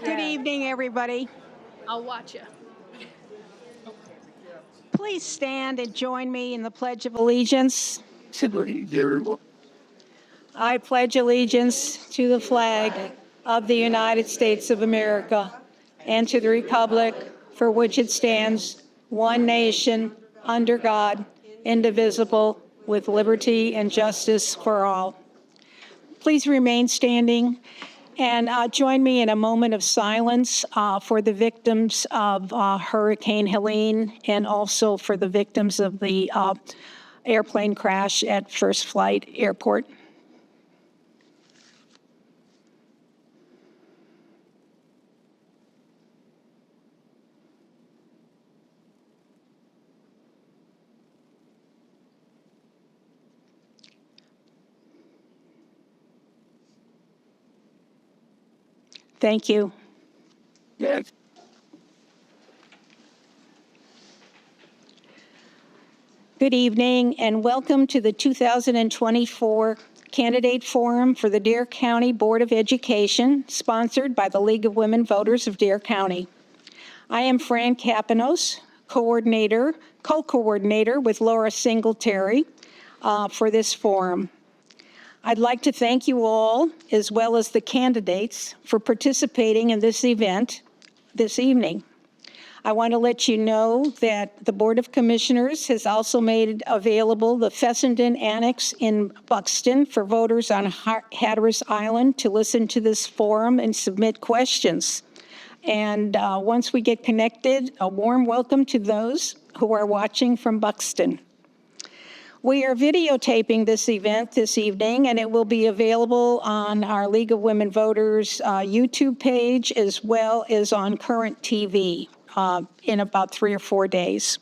Good evening, everybody. I'll watch you. Please stand and join me in the Pledge of Allegiance. I pledge allegiance to the flag of the United States of America and to the republic for which it stands, one nation, under God, indivisible, with liberty and justice for all. Please remain standing and join me in a moment of silence for the victims of Hurricane Helene and also for the victims of the airplane crash at First Flight Airport. Thank you. Yes. Good evening and welcome to the 2024 Candidate Forum for the Dare County Board of Education, sponsored by the League of Women Voters of Dare County. I am Fran Kapanos, co-coordinator with Laura Singletary for this forum. I'd like to thank you all, as well as the candidates, for participating in this event this evening. I want to let you know that the Board of Commissioners has also made available the Fessenden Annex in Buxton for voters on Hatteras Island to listen to this forum and submit questions. And once we get connected, a warm welcome to those who are watching from Buxton. We are videotaping this event this evening, and it will be available on our League of Women Voters YouTube page as well as on Current TV in about 3 or 4 days.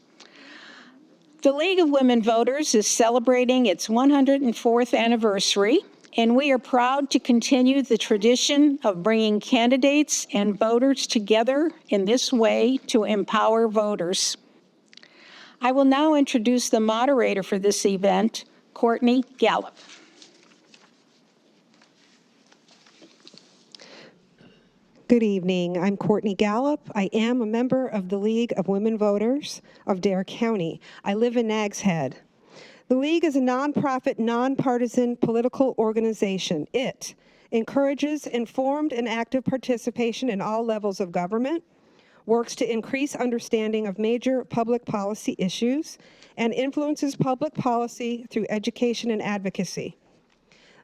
The League of Women Voters is celebrating its 104th anniversary, and we are proud to continue the tradition of bringing candidates and voters together in this way to empower voters. I will now introduce the moderator for this event, Courtney Gallup. Good evening. I'm Courtney Gallup. I am a member of the League of Women Voters of Dare County. I live in Nags Head. The League is a nonprofit, nonpartisan political organization. It encourages informed and active participation in all levels of government, works to increase understanding of major public policy issues, and influences public policy through education and advocacy.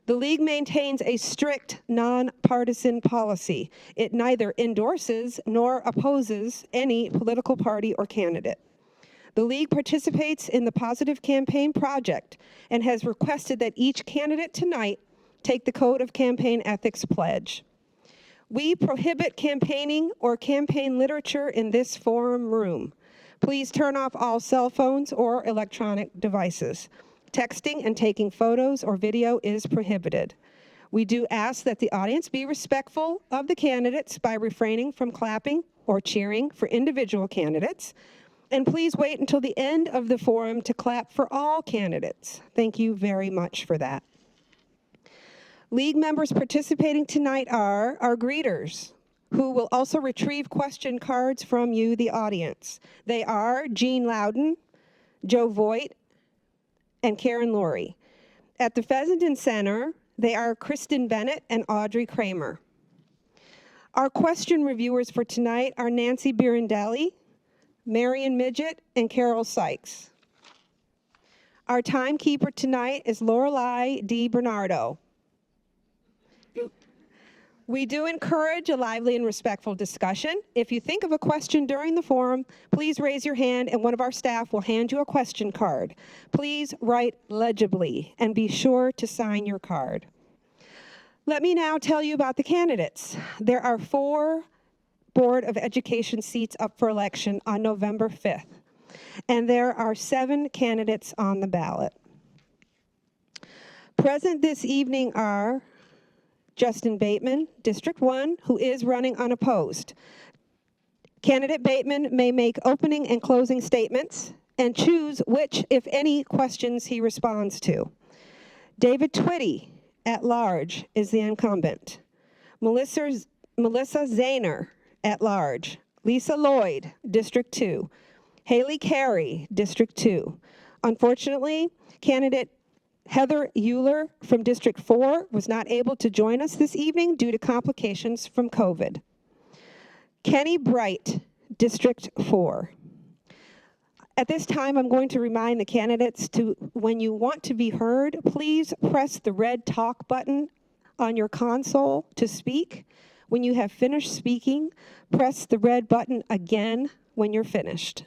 The League maintains a strict nonpartisan policy. It neither endorses nor opposes any political party or candidate. The League participates in the Positive Campaign Project and has requested that each candidate tonight take the Code of Campaign Ethics pledge. We prohibit campaigning or campaign literature in this forum room. Please turn off all cell phones or electronic devices. Texting and taking photos or video is prohibited. We do ask that the audience be respectful of the candidates by refraining from clapping or cheering for individual candidates. And please wait until the end of the forum to clap for all candidates. Thank you very much for that. League members participating tonight are our greeters, who will also retrieve question cards from you, the audience. They are Jean Loudon, Joe Voigt, and Karen Laurie. At the Fessenden Center, they are Kristen Bennett and Audrey Kramer. Our question reviewers for tonight are Nancy Birondelli, Marion Midget, and Carol Sykes. Our timekeeper tonight is Lorelei D. Bernardo. We do encourage a lively and respectful discussion. If you think of a question during the forum, please raise your hand and one of our staff will hand you a question card. Please write legibly and be sure to sign your card. Let me now tell you about the candidates. There are 4 Board of Education seats up for election on November 5th, and there are 7 candidates on the ballot. Present this evening are Justin Bateman, District 1, who is running unopposed. Candidate Bateman may make opening and closing statements and choose which, if any, questions he responds to. David Twitty, at large, is the incumbent. Melissa Melissa Zahner, at large. Lisa Lloyd, District 2. Haley Carey, District 2. Unfortunately, candidate Heather Euler from District 4 was not able to join us this evening due to complications from COVID. Kenny Bright, District 4. At this time, I'm going to remind the candidates to, when you want to be heard, please press the red talk button on your console to speak. When you have finished speaking, press the red button again when you're finished.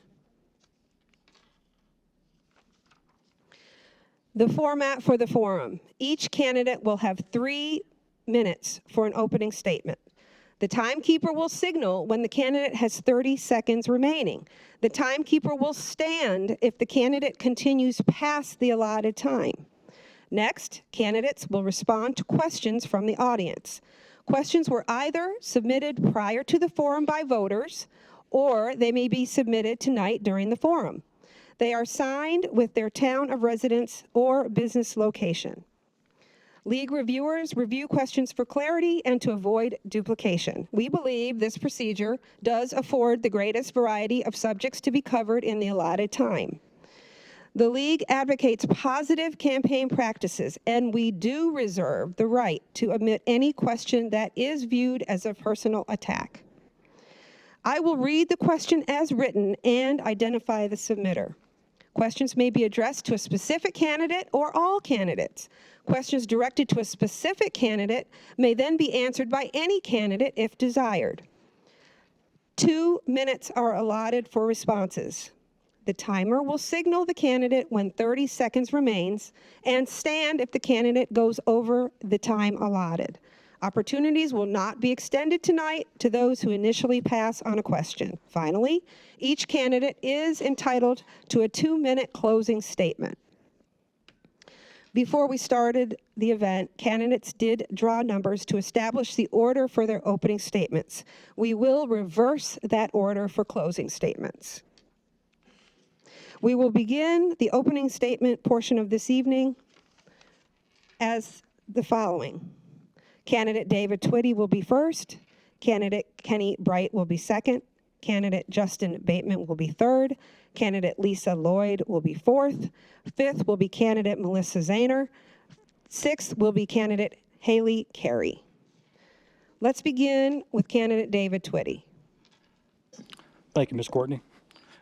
The format for the forum. Each candidate will have 3 minutes for an opening statement. The timekeeper will signal when the candidate has 30 seconds remaining. The timekeeper will stand if the candidate continues past the allotted time. Next, candidates will respond to questions from the audience. Questions were either submitted prior to the forum by voters, or they may be submitted tonight during the forum. They are signed with their town of residence or business location. League reviewers review questions for clarity and to avoid duplication. We believe this procedure does afford the greatest variety of subjects to be covered in the allotted time. The League advocates positive campaign practices, and we do reserve the right to omit any question that is viewed as a personal attack. I will read the question as written and identify the submitter. Questions may be addressed to a specific candidate or all candidates. Questions directed to a specific candidate may then be answered by any candidate if desired. 2 minutes are allotted for responses. The timer will signal the candidate when 30 seconds remains and stand if the candidate goes over the time allotted. Opportunities will not be extended tonight to those who initially pass on a question. Finally, each candidate is entitled to a 2-minute closing statement. Before we started the event, candidates did draw numbers to establish the order for their opening statements. We will reverse that order for closing statements. We will begin the opening statement portion of this evening as the following. Candidate David Twitty will be first. Candidate Kenny Bright will be second. Candidate Justin Bateman will be third. Candidate Lisa Lloyd will be fourth. Fifth will be candidate Melissa Zahner. Sixth will be candidate Haley Carey. Let's begin with candidate David Twitty. Thank you, Ms. Courtney.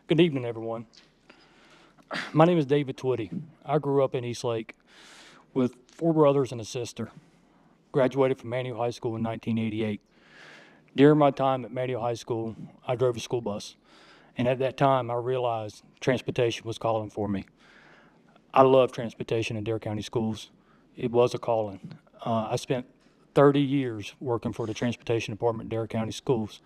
Good evening, everyone. My name is David Twitty. I grew up in Eastlake with 4 brothers and a sister. Graduated from Manual High School in 1988. During my time at Manual High School, I drove a school bus. And at that time, I realized transportation was calling for me. I love transportation in Dare County schools. It was a calling. I spent 30 years working for the transportation department in Dare County schools.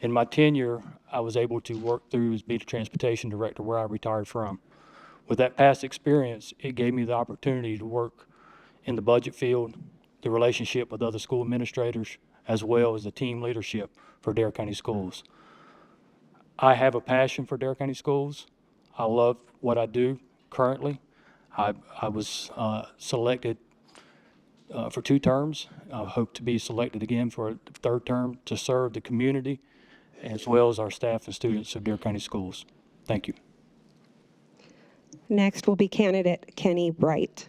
In my tenure, I was able to work through as be the transportation director where I retired from. With that past experience, it gave me the opportunity to work in the budget field, the relationship with other school administrators, as well as the team leadership for Dare County schools. I have a passion for Dare County schools. I love what I do currently. I was selected for 2 terms. I hope to be selected again for a 3rd term to serve the community as well as our staff and students of Dare County schools. Thank you. Next will be candidate Kenny Bright.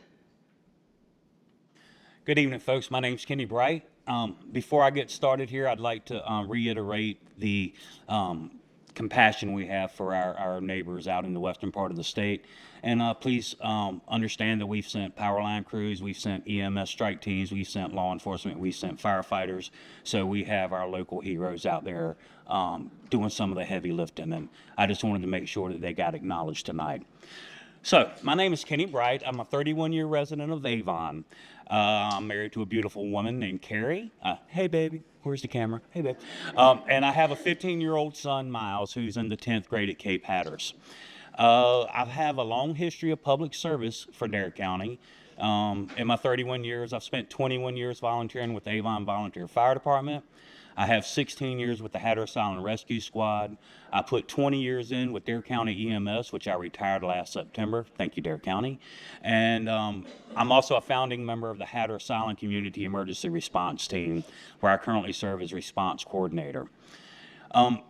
Good evening, folks. My name's Kenny Bright. Before I get started here, I'd like to reiterate the compassion we have for our neighbors out in the western part of the state. And please understand that we've sent power line crews, we've sent EMS strike teams, we've sent law enforcement, we've sent firefighters. So we have our local heroes out there doing some of the heavy lifting. And I just wanted to make sure that they got acknowledged tonight. So my name is Kenny Bright. I'm a 31-year resident of Avon. I'm married to a beautiful woman named Carrie. Hey, baby. Where's the camera? Hey, babe. And I have a 15-year-old son, Miles, who's in the 10th grade at Cape Hatteras. I have a long history of public service for Dare County. In my 31 years, I've spent 21 years volunteering with the Avon Volunteer Fire Department. I have 16 years with the Hatteras Island Rescue Squad. I put 20 years in with Dare County EMS, which I retired last September. Thank you, Dare County. And I'm also a founding member of the Hatteras Island Community Emergency Response Team, where I currently serve as response coordinator. I'm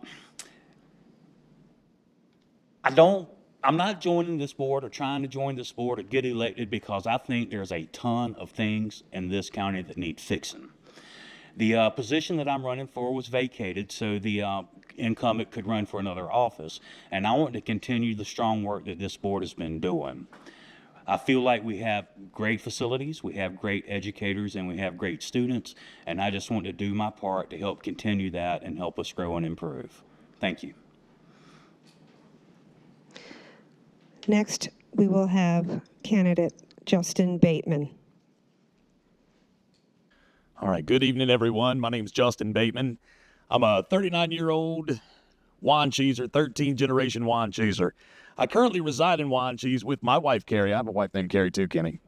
not joining this board or trying to join this board or get elected because I think there's a ton of things in this county that need fixing. The position that I'm running for was vacated, so the incumbent could run for another office, and I want to continue the strong work that this board has been doing. I feel like we have great facilities, we have great educators, and we have great students, and I just want to do my part to help continue that and help us grow and improve. Thank you. Next, we will have candidate Justin Bateman. All right, good evening, everyone. My name is Justin Bateman. I'm a 39-year-old wine cheeser, 13th generation wine cheeser. I currently reside in Wine Cheese with my wife, Carrie. I have a wife named Carrie too, Kenny.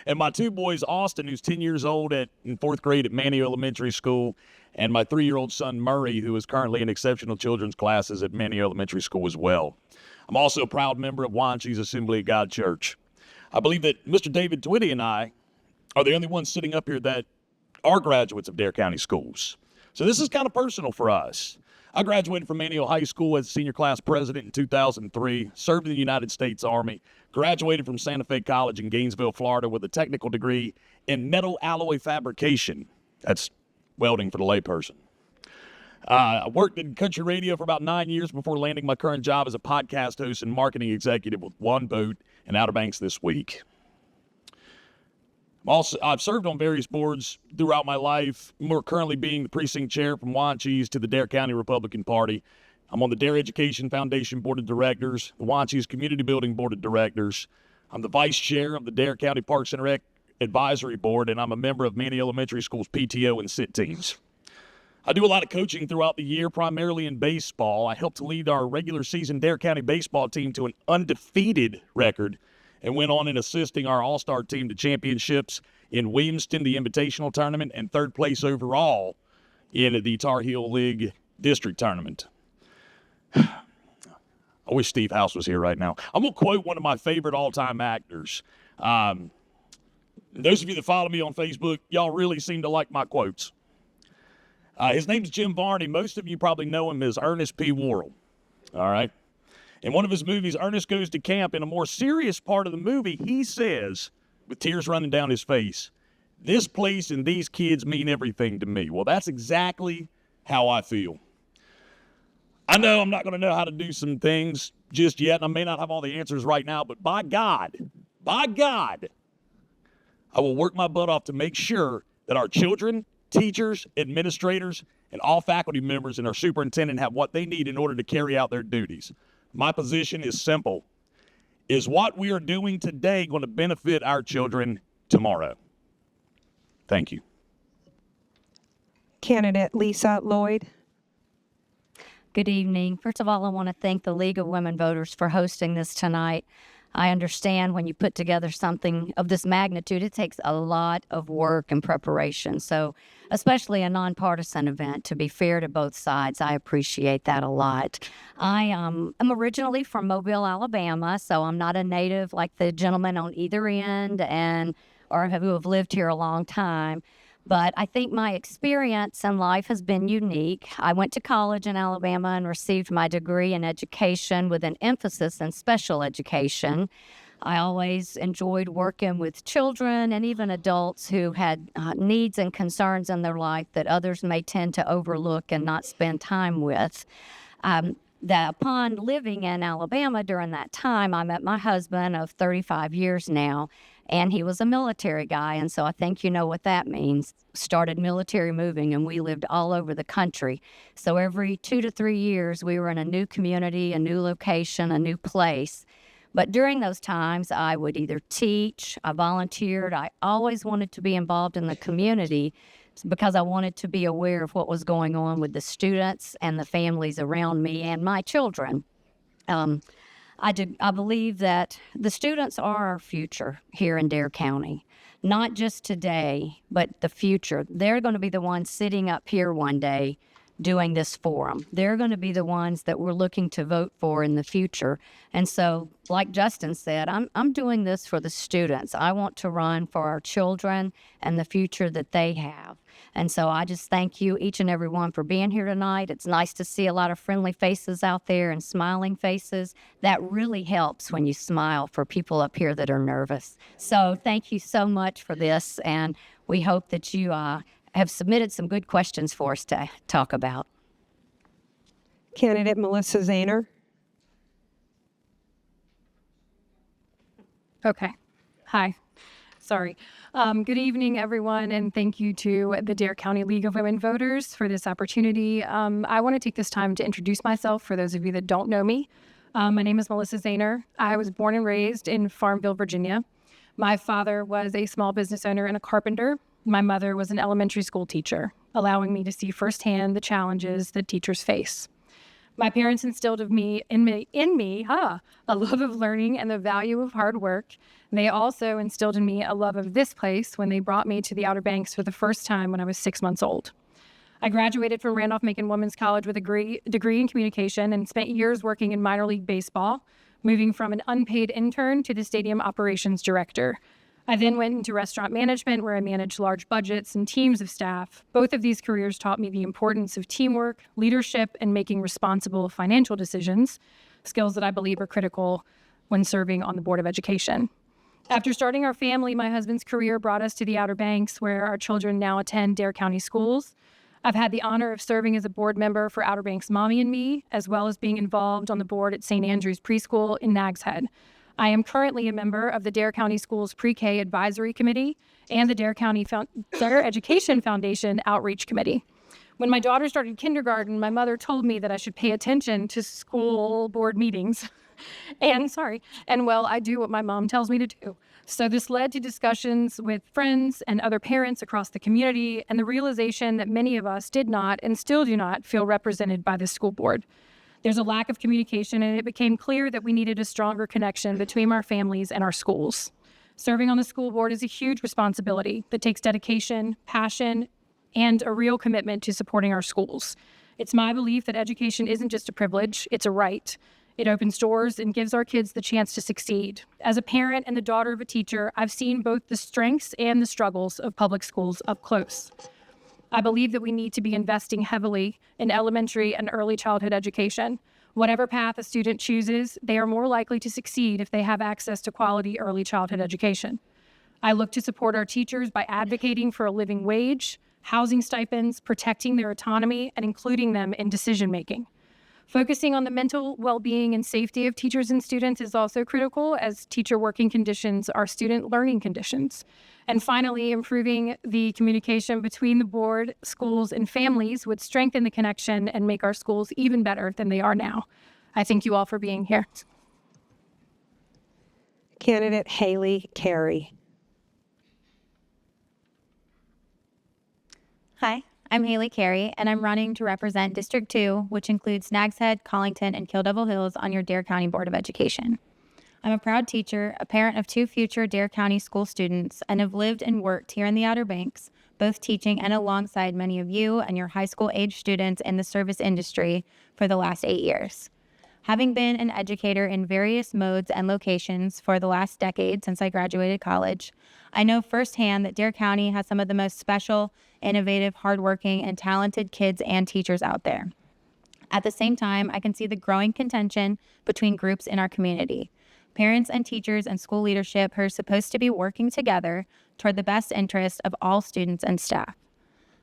And my two boys, Austin, who's 10 years old in 4th grade at Manny Elementary School, and my 3-year-old son, Murray, who is currently in exceptional children's classes at Manny Elementary School as well. I'm also a proud member of Wine Cheese Assembly of God Church. I believe that Mr. David Twitty and I are the only ones sitting up here that are graduates of Dare County schools. So this is kind of personal for us. I graduated from Manio High School as senior class president in 2003, served in the United States Army, graduated from Santa Fe College in Gainesville, Florida with a technical degree in metal alloy fabrication. That's welding for the layperson. I worked in country radio for about 9 years before landing my current job as a podcast host and marketing executive with One Boat and Outer Banks this week. I've served on various boards throughout my life, more currently being the precinct chair from Wine Cheese to the Dare County Republican Party. I'm on the Dare Education Foundation Board of Directors, the Wine Cheese Community Building Board of Directors. I'm the vice chair of the Dare County Parks and Rec Advisory Board, and I'm a member of Manny Elementary School's PTO and SIT teams. I do a lot of coaching throughout the year, primarily in baseball. I helped to lead our regular season Dare County baseball team to an undefeated record and went on in assisting our all-star team to championships in Williamston, the Invitational Tournament, and 3rd place overall in the Tar Heel League District Tournament. I wish Steve House was here right now. I'm going to quote one of my favorite all-time actors. Those of you that follow me on Facebook, y'all really seem to like my quotes. His name's Jim Varney. Most of you probably know him as Ernest P. Worrell. All right? In one of his movies, Ernest Goes to Camp, in a more serious part of the movie, he says, with tears running down his face, "This place and these kids mean everything to me." Well, that's exactly how I feel. I know I'm not going to know how to do some things just yet, and I may not have all the answers right now, but by God, I will work my butt off to make sure that our children, teachers, administrators, and all faculty members and our superintendent have what they need in order to carry out their duties. My position is simple. Is what we are doing today going to benefit our children tomorrow? Thank you. Candidate Lisa Lloyd. Good evening. First of all, I want to thank the League of Women Voters for hosting this tonight. I understand when you put together something of this magnitude, it takes a lot of work and preparation. So, especially a nonpartisan event, to be fair to both sides, I appreciate that a lot. I am originally from Mobile, Alabama, so I'm not a native like the gentleman on either end or who have lived here a long time. But I think my experience in life has been unique. I went to college in Alabama and received my degree in education with an emphasis in special education. I always enjoyed working with children and even adults who had needs and concerns in their life that others may tend to overlook and not spend time with. That upon living in Alabama during that time, I met my husband of 35 years now, and he was a military guy, and so I think you know what that means. Started military moving, and we lived all over the country. So every 2 to 3 years, we were in a new community, a new location, a new place. But during those times, I would either teach, I volunteered, I always wanted to be involved in the community because I wanted to be aware of what was going on with the students and the families around me and my children. I believe that the students are our future here in Dare County. not just today, but the future. They're going to be the ones sitting up here one day doing this forum. They're going to be the ones that we're looking to vote for in the future. And so, like Justin said, I'm doing this for the students. I want to run for our children and the future that they have. And so I just thank you, each and every one, for being here tonight. It's nice to see a lot of friendly faces out there and smiling faces. That really helps when you smile for people up here that are nervous. So thank you so much for this, and we hope that you have submitted some good questions for us to talk about. Candidate Melissa Zahner. Okay. Hi. Sorry. Good evening, everyone, and thank you to the Dare County League of Women Voters for this opportunity. I want to take this time to introduce myself for those of you that don't know me. My name is Melissa Zahner. I was born and raised in Farmville, Virginia. My father was a small business owner and a carpenter. My mother was an elementary school teacher, allowing me to see firsthand the challenges that teachers face. My parents instilled in me a love of learning and the value of hard work. They also instilled in me a love of this place when they brought me to the Outer Banks for the first time when I was 6 months old. I graduated from Randolph-Macon Women's College with a degree in communication and spent years working in minor league baseball, moving from an unpaid intern to the stadium operations director. I then went into restaurant management, where I managed large budgets and teams of staff. Both of these careers taught me the importance of teamwork, leadership, and making responsible financial decisions, skills that I believe are critical when serving on the Board of Education. After starting our family, my husband's career brought us to the Outer Banks, where our children now attend Dare County schools. I've had the honor of serving as a board member for Outer Banks Mommy and Me, as well as being involved on the board at St. Andrew's Preschool in Nags Head. I am currently a member of the Dare County Schools Pre-K Advisory Committee and the Dare County Dare Education Foundation Outreach Committee. When my daughter started kindergarten, my mother told me that I should pay attention to school board meetings. And well, I do what my mom tells me to do. So this led to discussions with friends and other parents across the community, and the realization that many of us did not and still do not feel represented by the school board. There's a lack of communication, and it became clear that we needed a stronger connection between our families and our schools. Serving on the school board is a huge responsibility that takes dedication, passion, and a real commitment to supporting our schools. It's my belief that education isn't just a privilege, it's a right. It opens doors and gives our kids the chance to succeed. As a parent and the daughter of a teacher, I've seen both the strengths and the struggles of public schools up close. I believe that we need to be investing heavily in elementary and early childhood education. Whatever path a student chooses, they are more likely to succeed if they have access to quality early childhood education. I look to support our teachers by advocating for a living wage, housing stipends, protecting their autonomy, and including them in decision-making. Focusing on the mental well-being and safety of teachers and students is also critical, as teacher working conditions are student learning conditions. And finally, improving the communication between the board, schools, and families would strengthen the connection and make our schools even better than they are now. I thank you all for being here. Candidate Haley Carey. Hi, I'm Haley Carey, and I'm running to represent District 2, which includes Nags Head, Collington, and Kill Devil Hills on your Dare County Board of Education. I'm a proud teacher, a parent of 2 future Dare County school students, and have lived and worked here in the Outer Banks, both teaching and alongside many of you and your high school age students in the service industry for the last 8 years. Having been an educator in various modes and locations for the last decade since I graduated college, I know firsthand that Dare County has some of the most special, innovative, hardworking, and talented kids and teachers out there. At the same time, I can see the growing contention between groups in our community. Parents and teachers and school leadership who are supposed to be working together toward the best interest of all students and staff.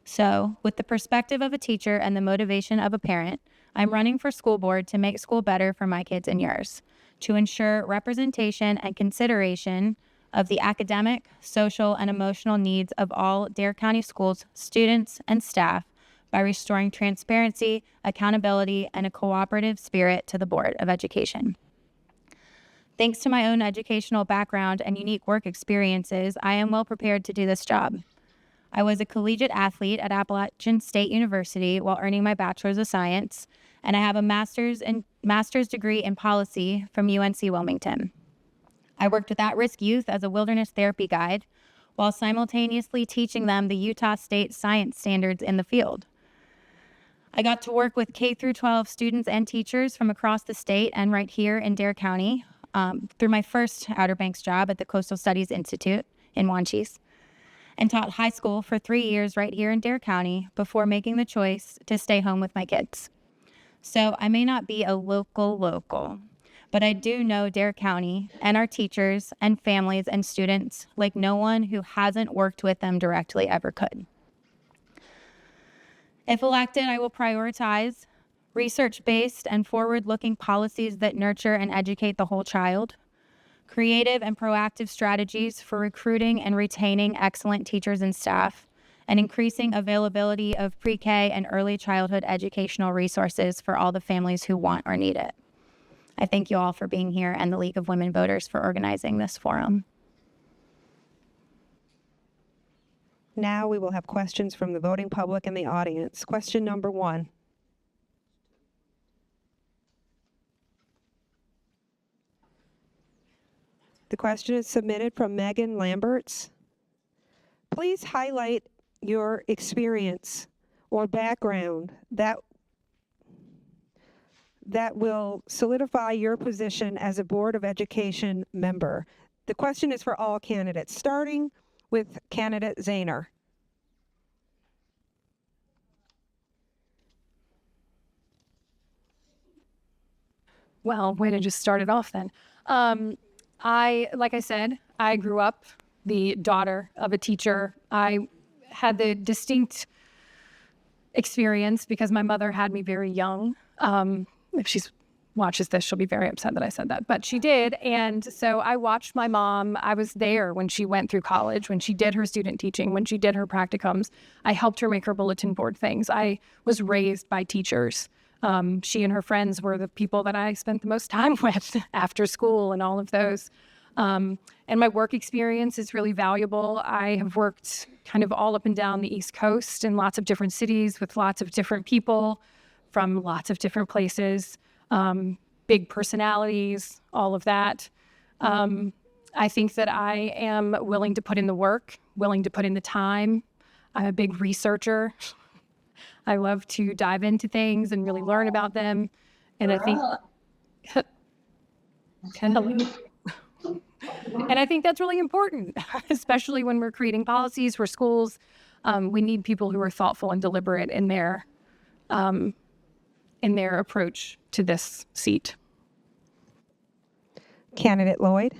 So, with the perspective of a teacher and the motivation of a parent, I'm running for school board to make school better for my kids and yours, to ensure representation and consideration of the academic, social, and emotional needs of all Dare County schools, students, and staff by restoring transparency, accountability, and a cooperative spirit to the Board of Education. Thanks to my own educational background and unique work experiences, I am well prepared to do this job. I was a collegiate athlete at Appalachian State University while earning my Bachelor's of Science, and I have a master's degree in policy from UNC Wilmington. I worked with at-risk youth as a wilderness therapy guide, while simultaneously teaching them the Utah State science standards in the field. I got to work with K through 12 students and teachers from across the state and right here in Dare County through my first Outer Banks job at the Coastal Studies Institute in Wanchese, and taught high school for 3 years right here in Dare County before making the choice to stay home with my kids. So I may not be a local, but I do know Dare County and our teachers and families and students like no one who hasn't worked with them directly ever could. If elected, I will prioritize research-based and forward-looking policies that nurture and educate the whole child, creative and proactive strategies for recruiting and retaining excellent teachers and staff, and increasing availability of pre-K and early childhood educational resources for all the families who want or need it. I thank you all for being here and the League of Women Voters for organizing this forum. Now we will have questions from the voting public and the audience. Question number 1. The question is submitted from Megan Lamberts. Please highlight your experience or background that will solidify your position as a Board of Education member. The question is for all candidates, starting with candidate Zahner. Well, way to just start it off then. Like I said, I grew up the daughter of a teacher. I had the distinct experience because my mother had me very young. If she watches this, she'll be very upset that I said that, but she did. And so I watched my mom. I was there when she went through college, when she did her student teaching, when she did her practicums. I helped her make her bulletin board things. I was raised by teachers. She and her friends were the people that I spent the most time with after school and all of those. And my work experience is really valuable. I have worked kind of all up and down the East Coast in lots of different cities with lots of different people from lots of different places, big personalities, all of that. I think that I am willing to put in the work, willing to put in the time. I'm a big researcher. I love to dive into things and really learn about them. And I think, and I think that's really important, especially when we're creating policies for schools. We need people who are thoughtful and deliberate in their approach to this seat. Candidate Lloyd.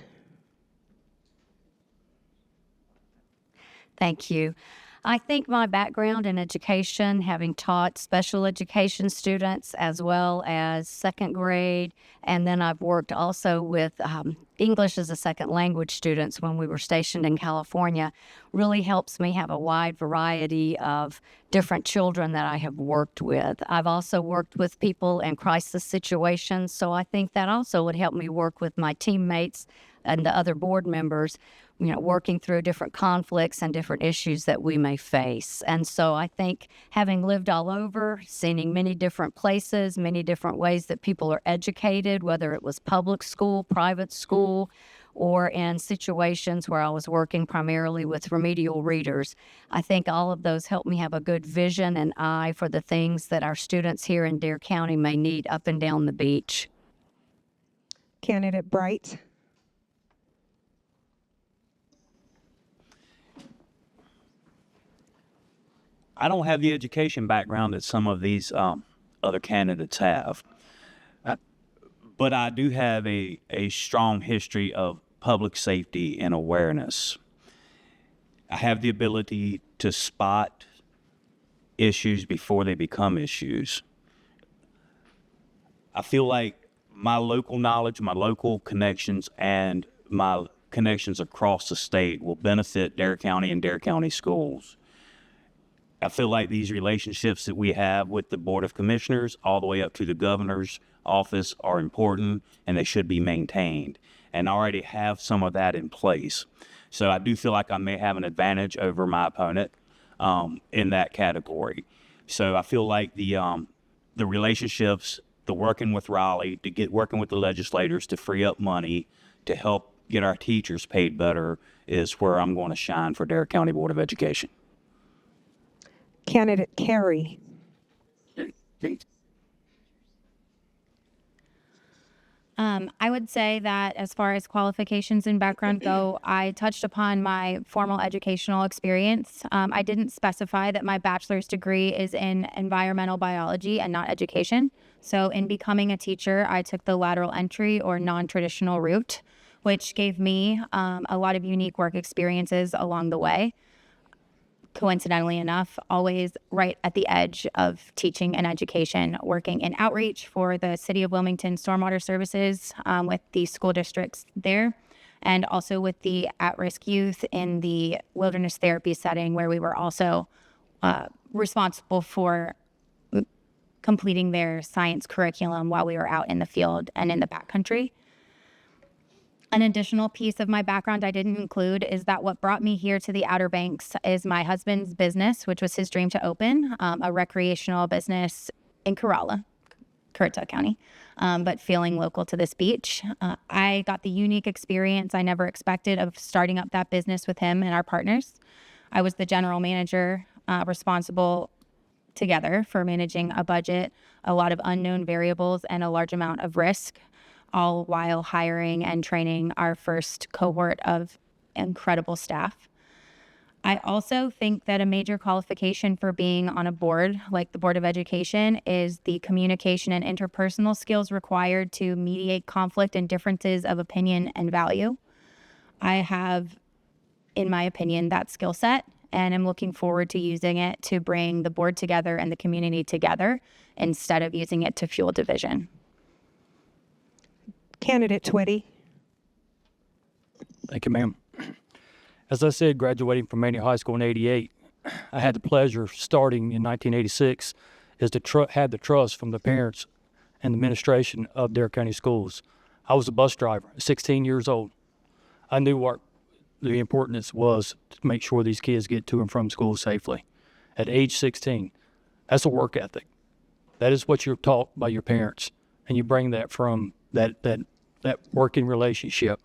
Thank you. I think my background in education, having taught special education students as well as second grade, and then I've worked also with English as a second language students when we were stationed in California, really helps me have a wide variety of different children that I have worked with. I've also worked with people in crisis situations, so I think that also would help me work with my teammates and the other board members, working through different conflicts and different issues that we may face. And so I think having lived all over, seeing many different places, many different ways that people are educated, whether it was public school, private school, or in situations where I was working primarily with remedial readers, I think all of those help me have a good vision and eye for the things that our students here in Dare County may need up and down the beach. Candidate Bright. I don't have the education background that some of these other candidates have, but I do have a strong history of public safety and awareness. I have the ability to spot issues before they become issues. I feel like my local knowledge, my local connections, and my connections across the state will benefit Dare County and Dare County schools. I feel like these relationships that we have with the Board of Commissioners all the way up to the governor's office are important and they should be maintained. And I already have some of that in place. So I do feel like I may have an advantage over my opponent in that category. So I feel like the relationships, the working with Raleigh, working with the legislators to free up money to help get our teachers paid better is where I'm going to shine for Dare County Board of Education. Candidate Carey. I would say that as far as qualifications and background go, I touched upon my formal educational experience. I didn't specify that my bachelor's degree is in environmental biology and not education. So in becoming a teacher, I took the lateral entry or non-traditional route, which gave me a lot of unique work experiences along the way. Coincidentally enough, always right at the edge of teaching and education, working in outreach for the City of Wilmington Stormwater Services with the school districts there, and also with the at-risk youth in the wilderness therapy setting, where we were also responsible for completing their science curriculum while we were out in the field and in the backcountry. An additional piece of my background I didn't include is that what brought me here to the Outer Banks is my husband's business, which was his dream to open, a recreational business in Currituck County, but feeling local to this beach. I got the unique experience I never expected of starting up that business with him and our partners. I was the general manager, responsible together for managing a budget, a lot of unknown variables, and a large amount of risk, all while hiring and training our first cohort of incredible staff. I also think that a major qualification for being on a board like the Board of Education is the communication and interpersonal skills required to mediate conflict and differences of opinion and value. I have, in my opinion, that skill set, and I'm looking forward to using it to bring the board together and the community together instead of using it to fuel division. Candidate Twitty. Thank you, ma'am. As I said, graduating from Manny High School in '88, I had the pleasure of starting in 1986 had the trust from the parents and the administration of Dare County Schools. I was a bus driver, 16 years old. I knew what the importance was to make sure these kids get to and from school safely. At age 16, that's a work ethic. That is what you're taught by your parents, and you bring that from that working relationship.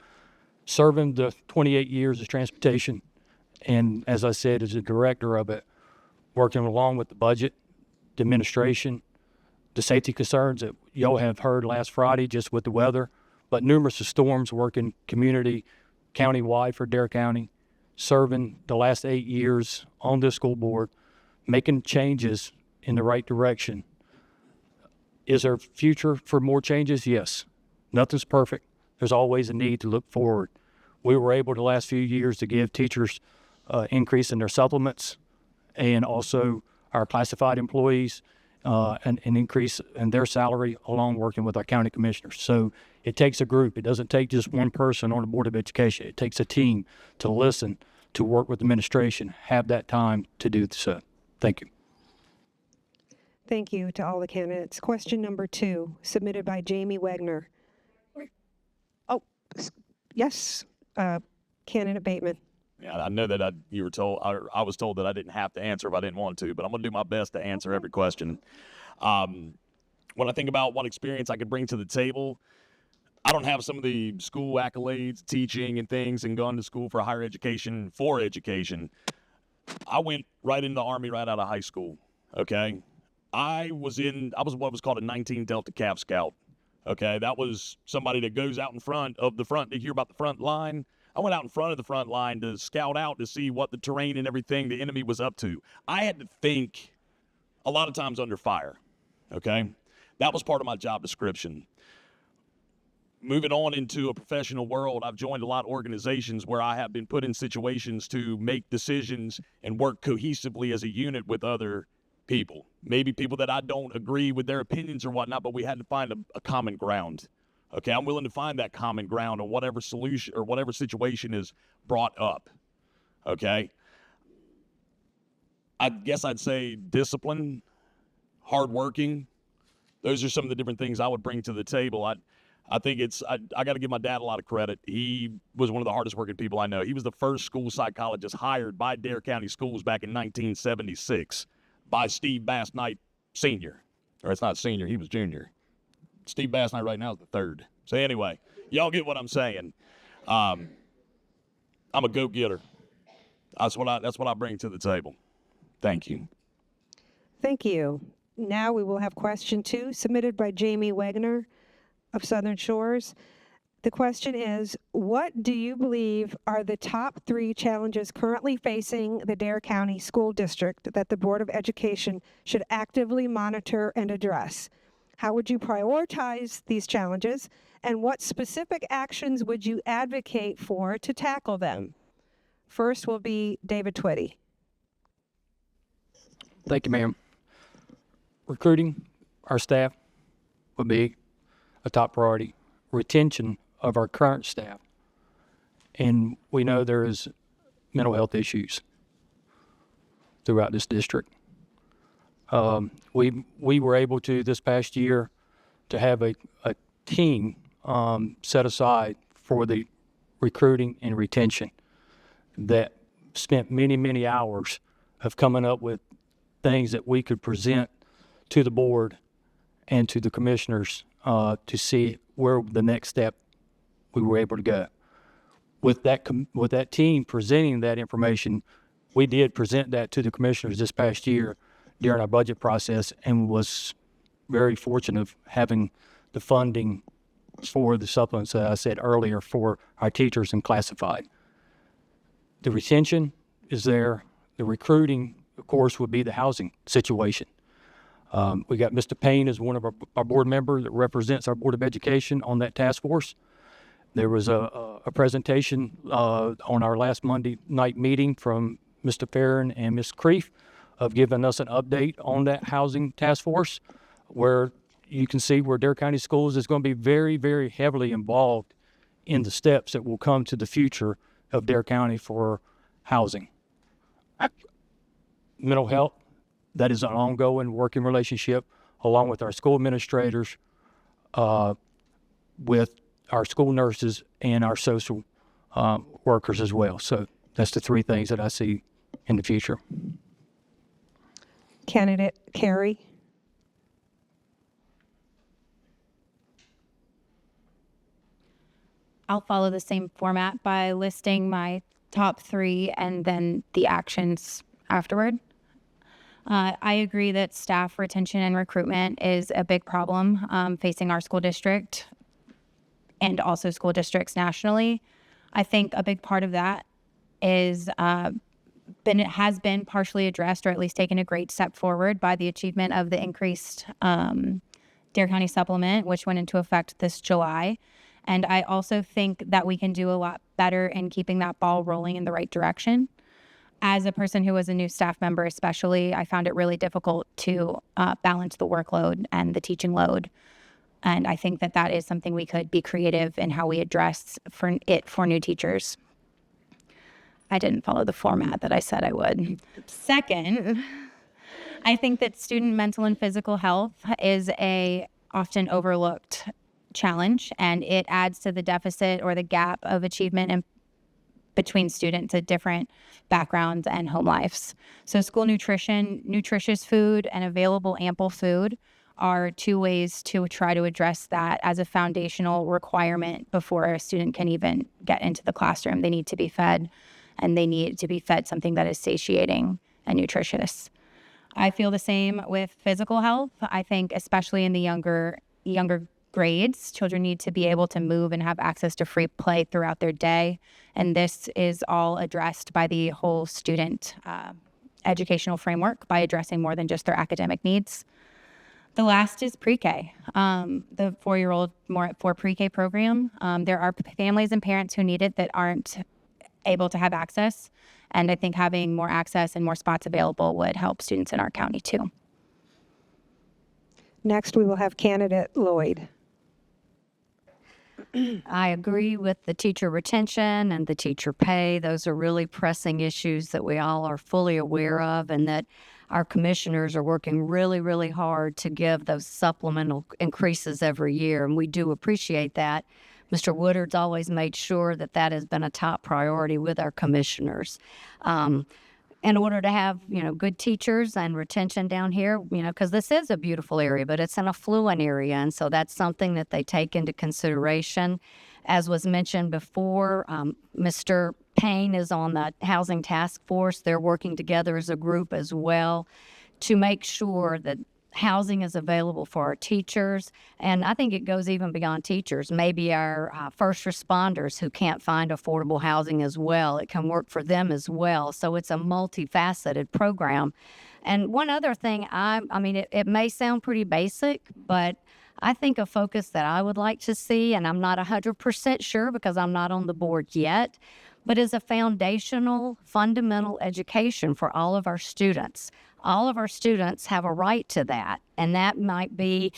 Serving the 28 years of transportation, and as I said, as a director of it, working along with the budget, the administration, the safety concerns that y'all have heard last Friday just with the weather, but numerous of storms working community, county-wide for Dare County, serving the last 8 years on this school board, making changes in the right direction. Is there future for more changes? Yes. Nothing's perfect. There's always a need to look forward. We were able the last few years to give teachers increase in their supplements, and also our classified employees an increase in their salary, along working with our county commissioners. So it takes a group. It doesn't take just one person on the Board of Education. It takes a team to listen, to work with administration, have that time to do so. Thank you. Thank you to all the candidates. Question number 2, submitted by Jamie Wegner. Oh, yes, Candidate Bateman. Yeah, I know that I was told that I didn't have to answer if I didn't want to, but I'm going to do my best to answer every question. When I think about what experience I could bring to the table, I don't have some of the school accolades, teaching and things, and gone to school for higher education, for education. I went right into the Army right out of high school, okay? I was what was called a 19 Delta Cav Scout, okay? That was somebody that goes out in front of the front to hear about the front line. I went out in front of the front line to scout out to see what the terrain and everything the enemy was up to. I had to think a lot of times under fire, okay? That was part of my job description. Moving on into a professional world, I've joined a lot of organizations where I have been put in situations to make decisions and work cohesively as a unit with other people. Maybe people that I don't agree with their opinions or whatnot, but we had to find a common ground. Okay, I'm willing to find that common ground on whatever solution or whatever situation is brought up. Okay? I guess I'd say discipline, hardworking. Those are some of the different things I would bring to the table. I think I got to give my dad a lot of credit. He was one of the hardest working people I know. He was the first school psychologist hired by Dare County Schools back in 1976 by Steve Bass Knight Sr. Or it's not senior, he was junior. Steve Bass Knight right now is the third. So anyway, y'all get what I'm saying. I'm a go-getter. That's what I bring to the table. Thank you. Thank you. Now we will have question 2 submitted by Jamie Wagner of Southern Shores. The question is, what do you believe are the top 3 challenges currently facing the Dare County School District that the Board of Education should actively monitor and address? How would you prioritize these challenges, and what specific actions would you advocate for to tackle them? First will be David Twitty. Thank you, ma'am. Recruiting our staff would be a top priority. Retention of our current staff. And we know there is mental health issues throughout this district. We were able to, this past year, to have a team set aside for the recruiting and retention that spent many, many hours of coming up with things that we could present to the board and to the commissioners to see where the next step we were able to go. With that team presenting that information, we did present that to the commissioners this past year during our budget process, and was very fortunate of having the funding for the supplements that I said earlier for our teachers and classified. The retention is there. The recruiting, of course, would be the housing situation. We got Mr. Payne as one of our board members that represents our Board of Education on that task force. There was a presentation on our last Monday night meeting from Mr. Farron and Ms. Creef of giving us an update on that housing task force, where you can see where Dare County Schools is going to be very, very heavily involved in the steps that will come to the future of Dare County for housing. Mental health, that is an ongoing working relationship along with our school administrators, with our school nurses and our social workers as well. So that's the 3 things that I see in the future. Candidate Carey. I'll follow the same format by listing my top 3 and then the actions afterward. I agree that staff retention and recruitment is a big problem facing our school district and also school districts nationally. I think a big part of that is it has been partially addressed, or at least taken a great step forward by the achievement of the increased Dare County supplement, which went into effect this July. And I also think that we can do a lot better in keeping that ball rolling in the right direction. As a person who was a new staff member especially, I found it really difficult to balance the workload and the teaching load. And I think that is something we could be creative in how we address for new teachers. I didn't follow the format that I said I would. Second, I think that student mental and physical health is a often overlooked challenge, and it adds to the deficit or the gap of achievement between students at different backgrounds and home lives. So school nutrition, nutritious food, and available ample food are 2 ways to try to address that as a foundational requirement before a student can even get into the classroom. They need to be fed, and they need to be fed something that is satiating and nutritious. I feel the same with physical health. I think especially in the younger grades, children need to be able to move and have access to free play throughout their day. And this is all addressed by the whole student educational framework by addressing more than just their academic needs. The last is pre-K, the 4-year-old for pre-K program. There are families and parents who need it that aren't able to have access. And I think having more access and more spots available would help students in our county too. Next, we will have candidate Lloyd. I agree with the teacher retention and the teacher pay. Those are really pressing issues that we all are fully aware of, and that our commissioners are working really, really hard to give those supplemental increases every year, and we do appreciate that. Mr. Woodard's always made sure that has been a top priority with our commissioners. in order to have, good teachers and retention down here, because this is a beautiful area, but it's an affluent area. And so that's something that they take into consideration. As was mentioned before, Mr. Payne is on the Housing Task Force. They're working together as a group as well to make sure that housing is available for our teachers. And I think it goes even beyond teachers, maybe our first responders who can't find affordable housing as well. It can work for them as well. So it's a multifaceted program. And one other thing, it may sound pretty basic, but I think a focus that I would like to see, and I'm not 100% sure because I'm not on the board yet, but is a foundational, fundamental education for all of our students. All of our students have a right to that, and that might be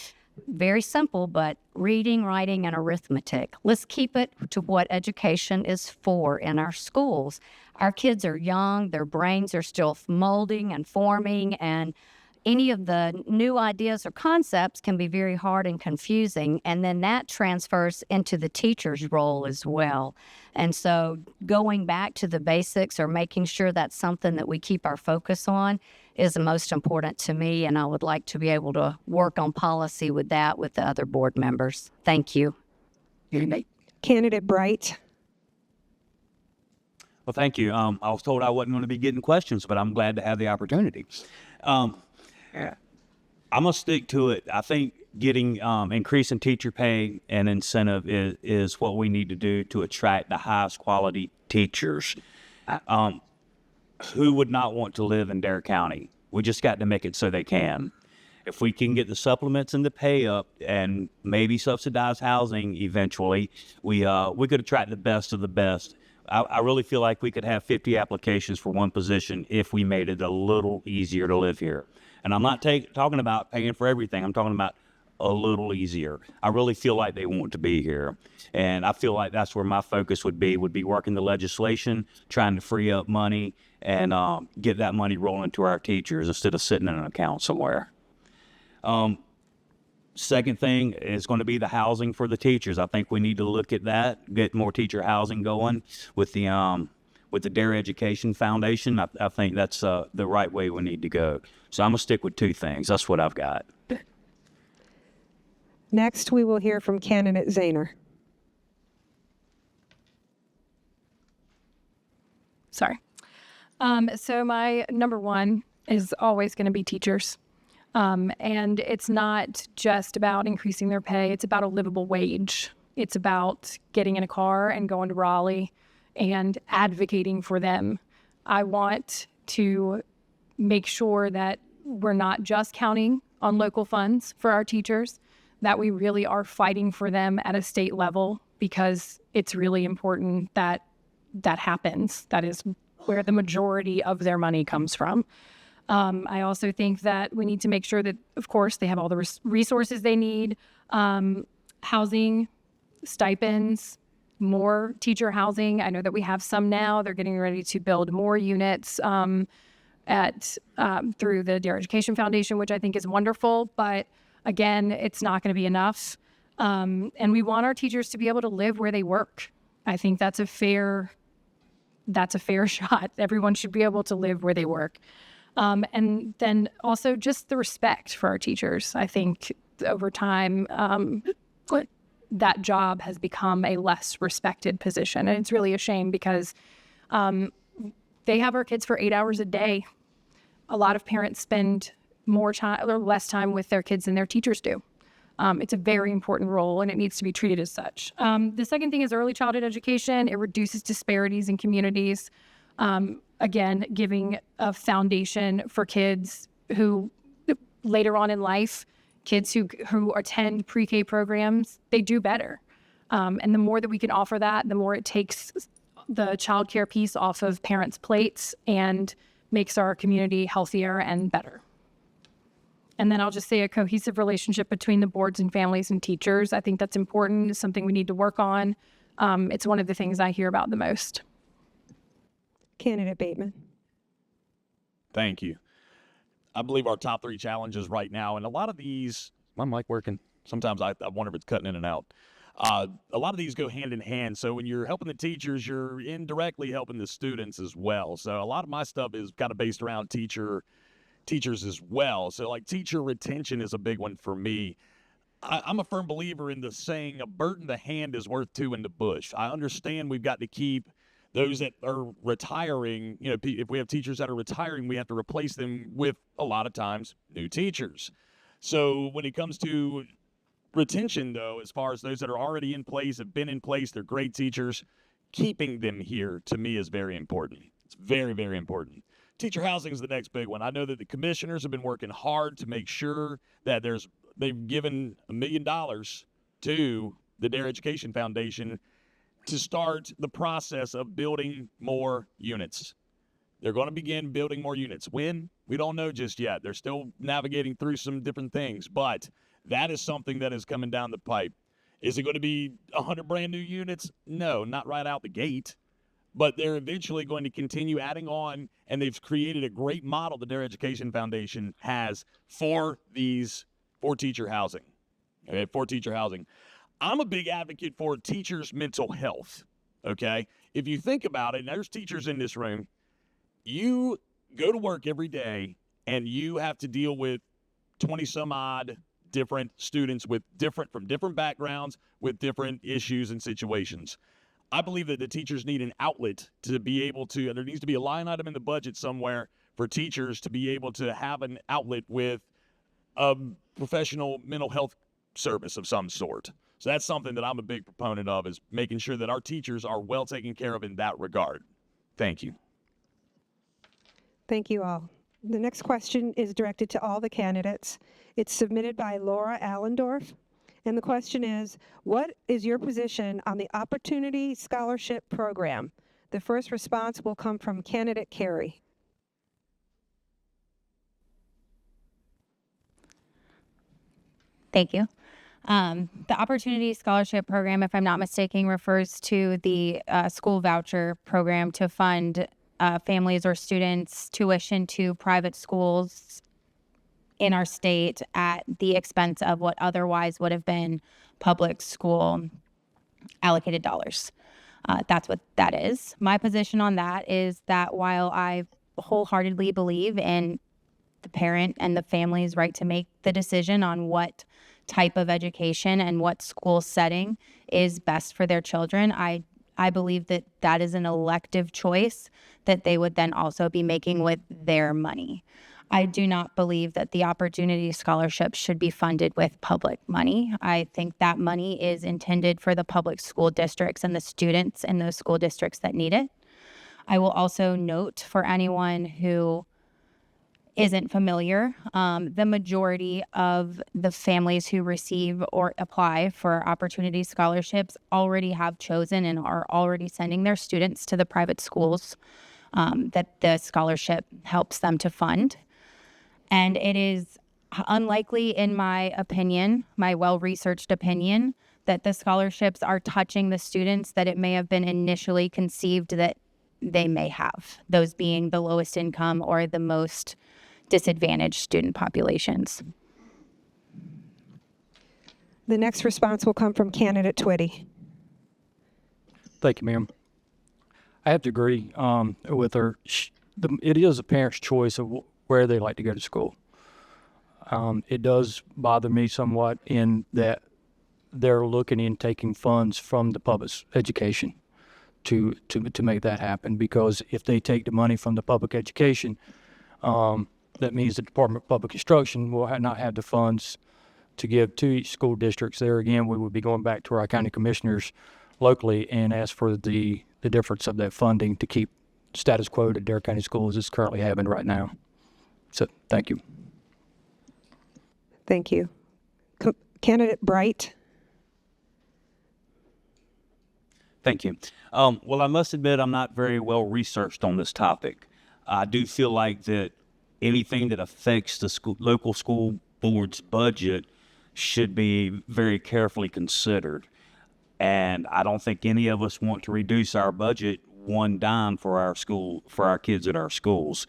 very simple, but reading, writing, and arithmetic. Let's keep it to what education is for in our schools. Our kids are young, their brains are still molding and forming, and any of the new ideas or concepts can be very hard and confusing, and then that transfers into the teacher's role as well. And so going back to the basics or making sure that's something that we keep our focus on is the most important to me, and I would like to be able to work on policy with that with the other board members. Thank you. Candidate Bright. Well, thank you. I was told I wasn't going to be getting questions, but I'm glad to have the opportunity. I'm going to stick to it. I think getting increasing teacher pay and incentive is what we need to do to attract the highest quality teachers. Who would not want to live in Dare County? We just got to make it so they can. If we can get the supplements and the pay up and maybe subsidize housing eventually, we could attract the best of the best. I really feel like we could have 50 applications for one position if we made it a little easier to live here. And I'm not talking about paying for everything. I'm talking about a little easier. I really feel like they want to be here. And I feel like that's where my focus would be working the legislation, trying to free up money and get that money rolling to our teachers instead of sitting in an account somewhere. Second thing is going to be the housing for the teachers. I think we need to look at that, get more teacher housing going with the Dare Education Foundation. I think that's the right way we need to go. So I'm going to stick with two things. That's what I've got. Next, we will hear from candidate Zahner. Sorry. So my number one is always going to be teachers. And it's not just about increasing their pay. It's about a livable wage. It's about getting in a car and going to Raleigh and advocating for them. I want to make sure that we're not just counting on local funds for our teachers, that we really are fighting for them at a state level, because it's really important that that happens. That is where the majority of their money comes from. I also think that we need to make sure that, of course, they have all the resources they need, housing, stipends, more teacher housing. I know that we have some now. They're getting ready to build more units through the Dare Education Foundation, which I think is wonderful. But again, it's not going to be enough. And we want our teachers to be able to live where they work. I think that's a fair shot. Everyone should be able to live where they work. And then also just the respect for our teachers. I think over time, that job has become a less respected position. And it's really a shame because they have our kids for 8 hours a day. A lot of parents spend more time or less time with their kids than their teachers do. It's a very important role, and it needs to be treated as such. The second thing is early childhood education. It reduces disparities in communities. Again, giving a foundation for kids who later on in life, kids who attend pre-K programs, they do better. And the more that we can offer that, the more it takes the childcare piece off of parents' plates and makes our community healthier and better. And then I'll just say a cohesive relationship between the boards and families and teachers. I think that's important. It's something we need to work on. It's one of the things I hear about the most. Candidate Bateman. Thank you. I believe our top three challenges right now, and a lot of these, my mic working? Sometimes I wonder if it's cutting in and out. A lot of these go hand in hand. So when you're helping the teachers, you're indirectly helping the students as well. So a lot of my stuff is kind of based around teachers as well. So like teacher retention is a big one for me. I'm a firm believer in the saying, a bird in the hand is worth two in the bush. I understand we've got to keep those that are retiring. You know, if we have teachers that are retiring, we have to replace them with, a lot of times, new teachers. So when it comes to retention, though, as far as those that are already in place, have been in place, they're great teachers, keeping them here to me is very important. It's very, very important. Teacher housing is the next big one. I know that the commissioners have been working hard to make sure that they've given $1 million to the Dare Education Foundation to start the process of building more units. They're going to begin building more units. When? We don't know just yet. They're still navigating through some different things, but that is something that is coming down the pipe. Is it going to be 100 brand new units? No, not right out the gate. But they're eventually going to continue adding on, and they've created a great model the Dare Education Foundation has for teacher housing. Okay, for teacher housing. I'm a big advocate for teachers' mental health. Okay, if you think about it, and there's teachers in this room, you go to work every day and you have to deal with 20 some odd different students from different backgrounds with different issues and situations. I believe that the teachers need an outlet to be able to, and there needs to be a line item in the budget somewhere for teachers to be able to have an outlet with a professional mental health service of some sort. So that's something that I'm a big proponent of, is making sure that our teachers are well taken care of in that regard. Thank you. Thank you all. The next question is directed to all the candidates. It's submitted by Laura Allendorf. And the question is, what is your position on the Opportunity Scholarship Program? The first response will come from candidate Carey. Thank you. The Opportunity Scholarship Program, if I'm not mistaken, refers to the school voucher program to fund families or students' tuition to private schools in our state at the expense of what otherwise would have been public school allocated dollars. That's what that is. My position on that is that while I wholeheartedly believe in the parent and the family's right to make the decision on what type of education and what school setting is best for their children, I believe that that is an elective choice that they would then also be making with their money. I do not believe that the Opportunity Scholarship should be funded with public money. I think that money is intended for the public school districts and the students in those school districts that need it. I will also note, for anyone who isn't familiar, the majority of the families who receive or apply for Opportunity Scholarships already have chosen and are already sending their students to the private schools that the scholarship helps them to fund. And it is unlikely, in my opinion, my well-researched opinion, that the scholarships are touching the students that it may have been initially conceived that they may have, those being the lowest income or the most disadvantaged student populations. The next response will come from candidate Twitty. Thank you, ma'am. I have to agree with her. It is a parent's choice of where they like to go to school. It does bother me somewhat in that they're looking in taking funds from the public education to make that happen, because if they take the money from the public education, that means the Department of Public Instruction will not have the funds to give to each school districts. There again, we would be going back to our county commissioners locally and ask for the difference of that funding to keep status quo that Dare County Schools is currently having right now. So, thank you. Thank you. Candidate Bright. Thank you. Well, I must admit I'm not very well researched on this topic. I do feel like that anything that affects the local school board's budget should be very carefully considered. And I don't think any of us want to reduce our budget one dime for our kids at our schools.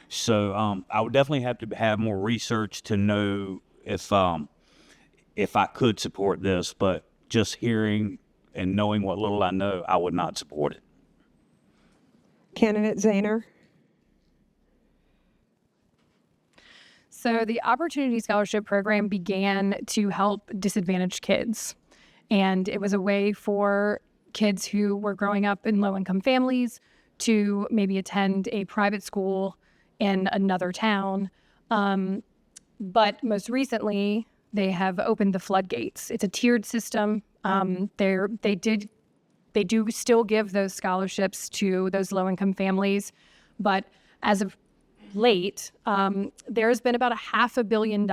So I would definitely have to have more research to know if I could support this. But just hearing and knowing what little I know, I would not support it. Candidate Zahner. So the Opportunity Scholarship Program began to help disadvantaged kids. And it was a way for kids who were growing up in low-income families to maybe attend a private school in another town. But most recently, they have opened the floodgates. It's a tiered system. They do still give those scholarships to those low-income families, but as of late, there's been about $500 million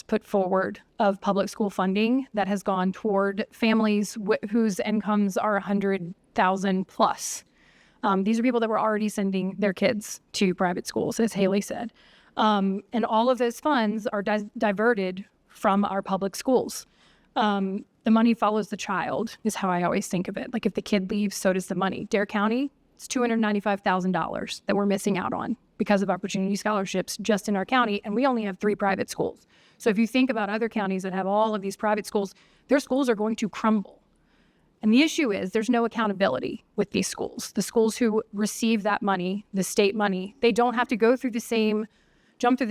put forward of public school funding that has gone toward families whose incomes are 100,000 plus. These are people that were already sending their kids to private schools, as Haley said. And all of those funds are diverted from our public schools. The money follows the child is how I always think of it. Like if the kid leaves, so does the money. Dare County, it's $295,000 that we're missing out on because of opportunity scholarships just in our county, and we only have 3 private schools. So if you think about other counties that have all of these private schools, their schools are going to crumble. And the issue is there's no accountability with these schools. The schools who receive that money, the state money, they don't have to jump through the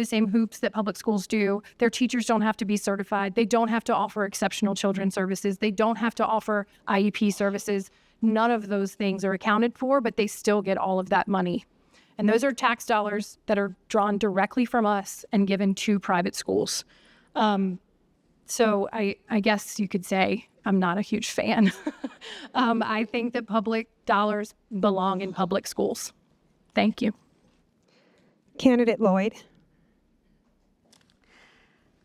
same hoops that public schools do. Their teachers don't have to be certified. They don't have to offer exceptional children's services. They don't have to offer IEP services. None of those things are accounted for, but they still get all of that money. And those are tax dollars that are drawn directly from us and given to private schools. So I guess you could say I'm not a huge fan. I think that public dollars belong in public schools. Thank you. Candidate Lloyd.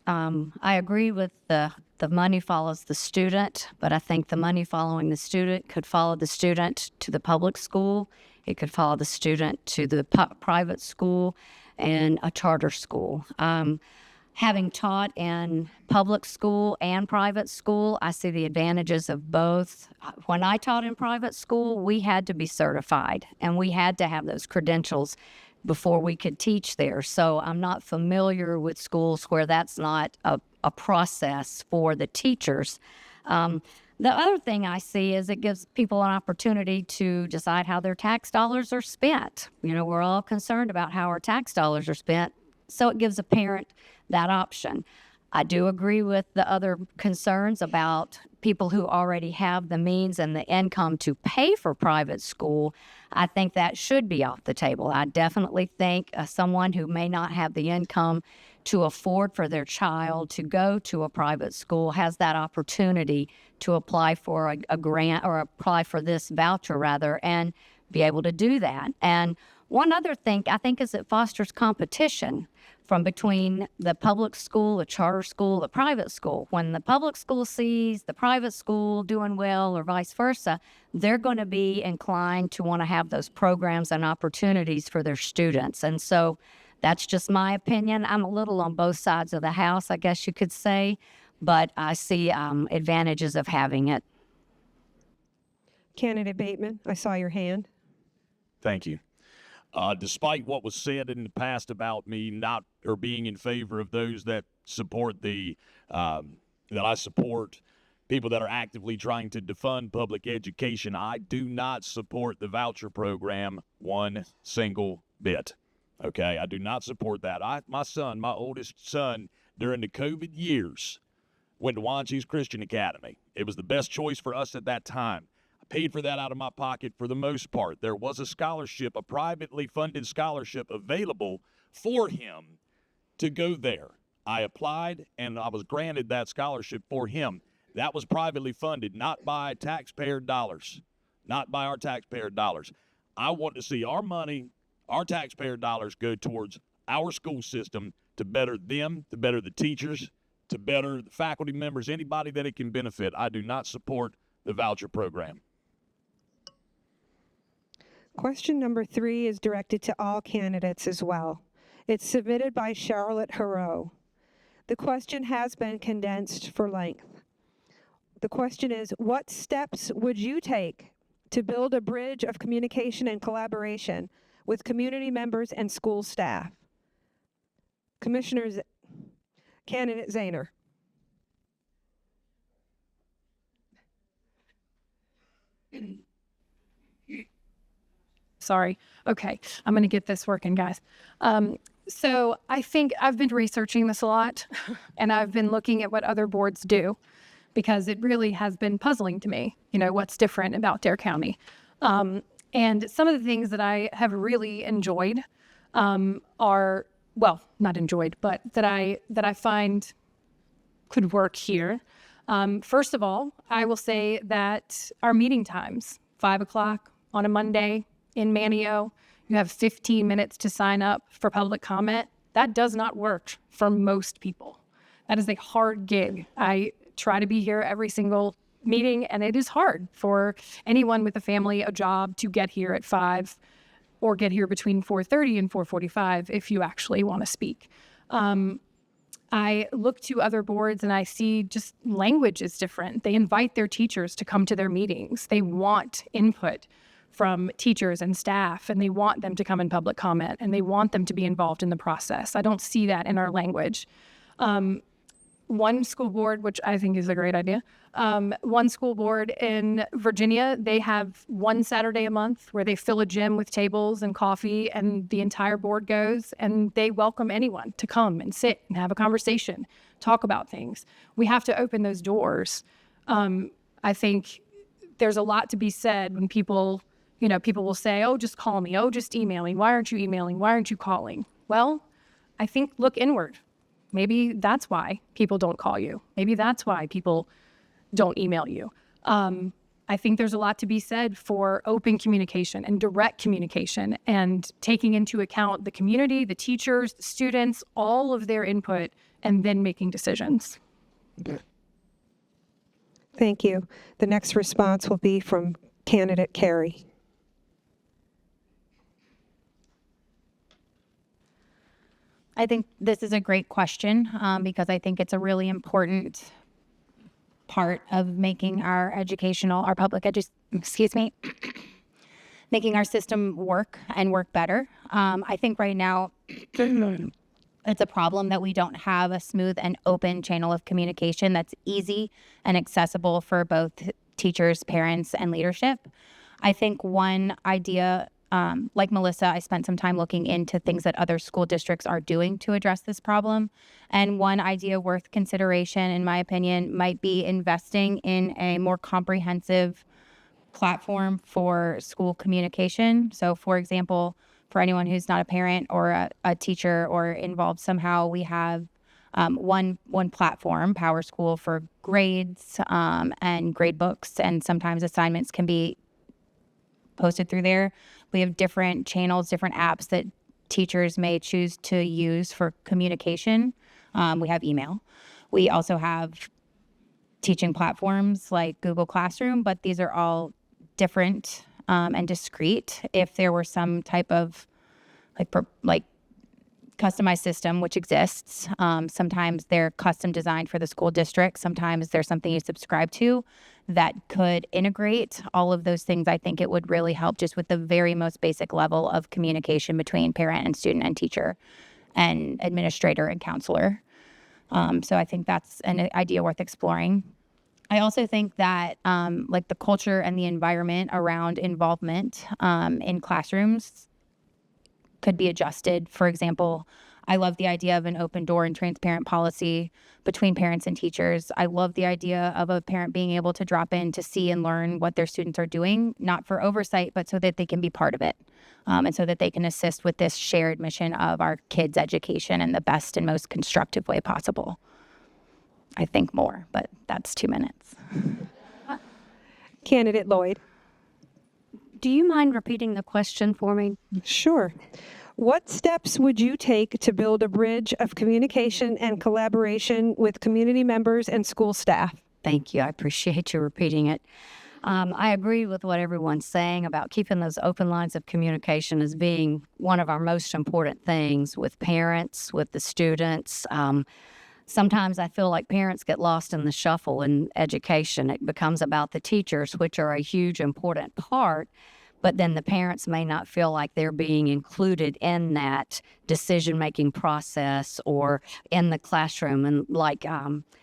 I agree with the money follows the student, but I think the money following the student could follow the student to the public school. It could follow the student to the private school and a charter school. Having taught in public school and private school, I see the advantages of both. When I taught in private school, we had to be certified and we had to have those credentials before we could teach there. So I'm not familiar with schools where that's not a process for the teachers. The other thing I see is it gives people an opportunity to decide how their tax dollars are spent. You know, we're all concerned about how our tax dollars are spent, so it gives a parent that option. I do agree with the other concerns about people who already have the means and the income to pay for private school. I think that should be off the table. I definitely think someone who may not have the income to afford for their child to go to a private school has that opportunity to apply for a grant or apply for this voucher rather and be able to do that. And one other thing I think is it fosters competition from between the public school, the charter school, the private school. When the public school sees the private school doing well or vice versa, they're going to be inclined to want to have those programs and opportunities for their students. And so that's just my opinion. I'm a little on both sides of the house, I guess you could say, but I see advantages of having it. Candidate Bateman, I saw your hand. Thank you. Despite what was said in the past about me not or being in favor of those that support that I support people that are actively trying to defund public education, I do not support the voucher program one single bit. Okay, I do not support that. My oldest son, during the COVID years, went to Wanchese Christian Academy. It was the best choice for us at that time. Paid for that out of my pocket for the most part. There was a scholarship, a privately funded scholarship available for him to go there. I applied and I was granted that scholarship for him. That was privately funded, not by taxpayer dollars, not by our taxpayer dollars. I want to see our money, our taxpayer dollars go towards our school system to better them, to better the teachers, to better the faculty members, anybody that it can benefit. I do not support the voucher program. Question number 3 is directed to all candidates as well. It's submitted by Charlotte Hero. The question has been condensed for length. The question is, what steps would you take to build a bridge of communication and collaboration with community members and school staff? Candidate Zahner. Sorry. Okay, I'm going to get this working, guys. So I think I've been researching this a lot, and I've been looking at what other boards do, because it really has been puzzling to me, what's different about Dare County. And some of the things that I have really enjoyed are, well, not enjoyed, but that I find could work here. First of all, I will say that our meeting times, 5 o'clock on a Monday in Manio, you have 15 minutes to sign up for public comment. That does not work for most people. That is a hard gig. I try to be here every single meeting, and it is hard for anyone with a family, a job, to get here at 5 or get here between 4:30 and 4:45 if you actually want to speak. I look to other boards and I see just language is different. They invite their teachers to come to their meetings. They want input from teachers and staff, and they want them to come in public comment, and they want them to be involved in the process. I don't see that in our language. One school board, which I think is a great idea, one school board in Virginia, they have one Saturday a month where they fill a gym with tables and coffee, and the entire board goes, and they welcome anyone to come and sit and have a conversation, talk about things. We have to open those doors. I think there's a lot to be said when people will say, oh, just call me. Oh, just email me. Why aren't you emailing? Why aren't you calling? Well, I think look inward. Maybe that's why people don't call you. Maybe that's why people don't email you. I think there's a lot to be said for open communication and direct communication and taking into account the community, the teachers, the students, all of their input, and then making decisions. Thank you. The next response will be from candidate Carey. I think this is a great question because I think it's a really important part of making our making our system work and work better. I think right now it's a problem that we don't have a smooth and open channel of communication that's easy and accessible for both teachers, parents, and leadership. I think one idea, like Melissa, I spent some time looking into things that other school districts are doing to address this problem. And one idea worth consideration, in my opinion, might be investing in a more comprehensive platform for school communication. So, for example, for anyone who's not a parent or a teacher or involved somehow, we have one platform, Power School, for grades and grade books, and sometimes assignments can be posted through there. We have different channels, different apps that teachers may choose to use for communication. We have email. We also have teaching platforms like Google Classroom, but these are all different and discrete. If there were some type of like customized system, which exists, sometimes they're custom designed for the school district. Sometimes there's something you subscribe to that could integrate all of those things. I think it would really help just with the very most basic level of communication between parent and student and teacher and administrator and counselor. So I think that's an idea worth exploring. I also think that like the culture and the environment around involvement in classrooms could be adjusted. For example, I love the idea of an open door and transparent policy between parents and teachers. I love the idea of a parent being able to drop in to see and learn what their students are doing, not for oversight, but so that they can be part of it, and so that they can assist with this shared mission of our kids' education in the best and most constructive way possible. I think more, but that's 2 minutes. Candidate Lloyd. Do you mind repeating the question for me? Sure. What steps would you take to build a bridge of communication and collaboration with community members and school staff? Thank you. I appreciate you repeating it. I agree with what everyone's saying about keeping those open lines of communication as being one of our most important things with parents, with the students. Sometimes I feel like parents get lost in the shuffle in education. It becomes about the teachers, which are a huge important part. but then the parents may not feel like they're being included in that decision-making process or in the classroom. And like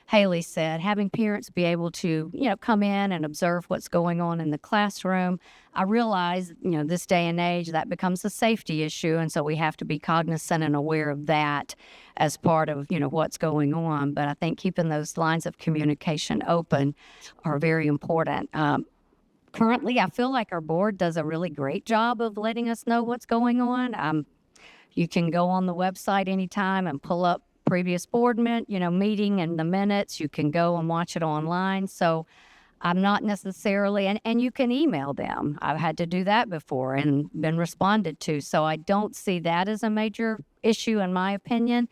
Haley said, having parents be able to, come in and observe what's going on in the classroom. I realize, this day and age, that becomes a safety issue, and so we have to be cognizant and aware of that as part of, what's going on. But I think keeping those lines of communication open are very important. Currently, I feel like our board does a really great job of letting us know what's going on. You can go on the website anytime and pull up previous board meeting and the minutes. You can go and watch it online. So I'm not necessarily, and you can email them. I've had to do that before and been responded to. So I don't see that as a major issue in my opinion.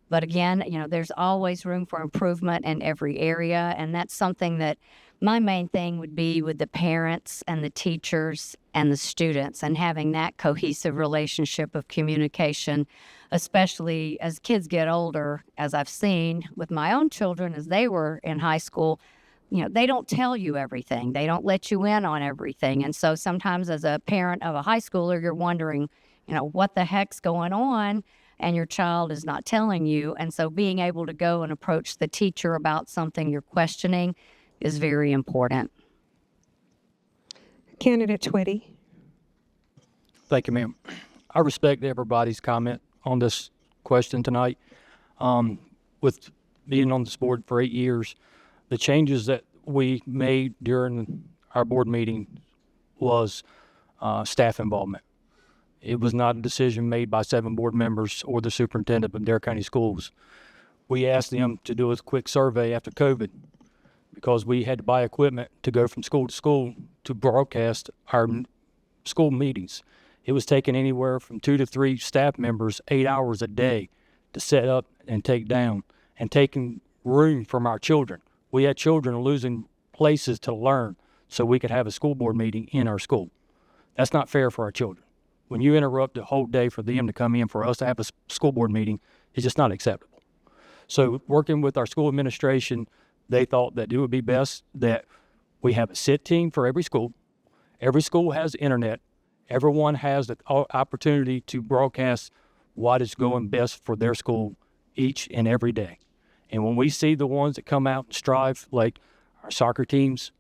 But again, there's always room for improvement in every area. And that's something that my main thing would be with the parents and the teachers and the students, and having that cohesive relationship of communication, especially as kids get older, as I've seen with my own children as they were in high school. They don't tell you everything. They don't let you in on everything. And so sometimes as a parent of a high schooler, you're wondering, what the heck's going on? And your child is not telling you. And so being able to go and approach the teacher about something you're questioning is very important. Candidate Twitty. Thank you, ma'am. I respect everybody's comment on this question tonight. With being on this board for 8 years, the changes that we made during our board meeting was staff involvement. It was not a decision made by 7 board members or the superintendent of Dare County Schools. We asked them to do a quick survey after COVID because we had to buy equipment to go from school to school to broadcast our school meetings. It was taking anywhere from 2 to 3 staff members 8 hours a day to set up and take down, and taking room from our children. We had children losing places to learn so we could have a school board meeting in our school. That's not fair for our children. When you interrupt the whole day for them to come in for us to have a school board meeting, it's just not acceptable. So working with our school administration, they thought that it would be best that we have a sit team for every school. Every school has internet. Everyone has the opportunity to broadcast what is going best for their school each and every day. And when we see the ones that come out and strive, like our soccer teams,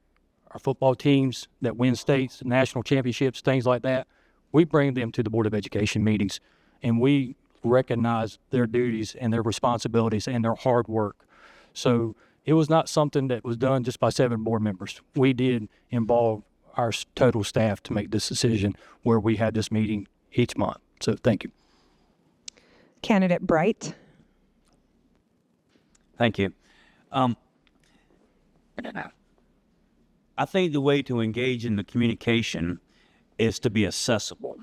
our football teams that win states, national championships, things like that, we bring them to the Board of Education meetings, and we recognize their duties and their responsibilities and their hard work. So it was not something that was done just by 7 board members. We did involve our total staff to make this decision where we had this meeting each month. So thank you. Candidate Bright. Thank you. I think the way to engage in the communication is to be accessible.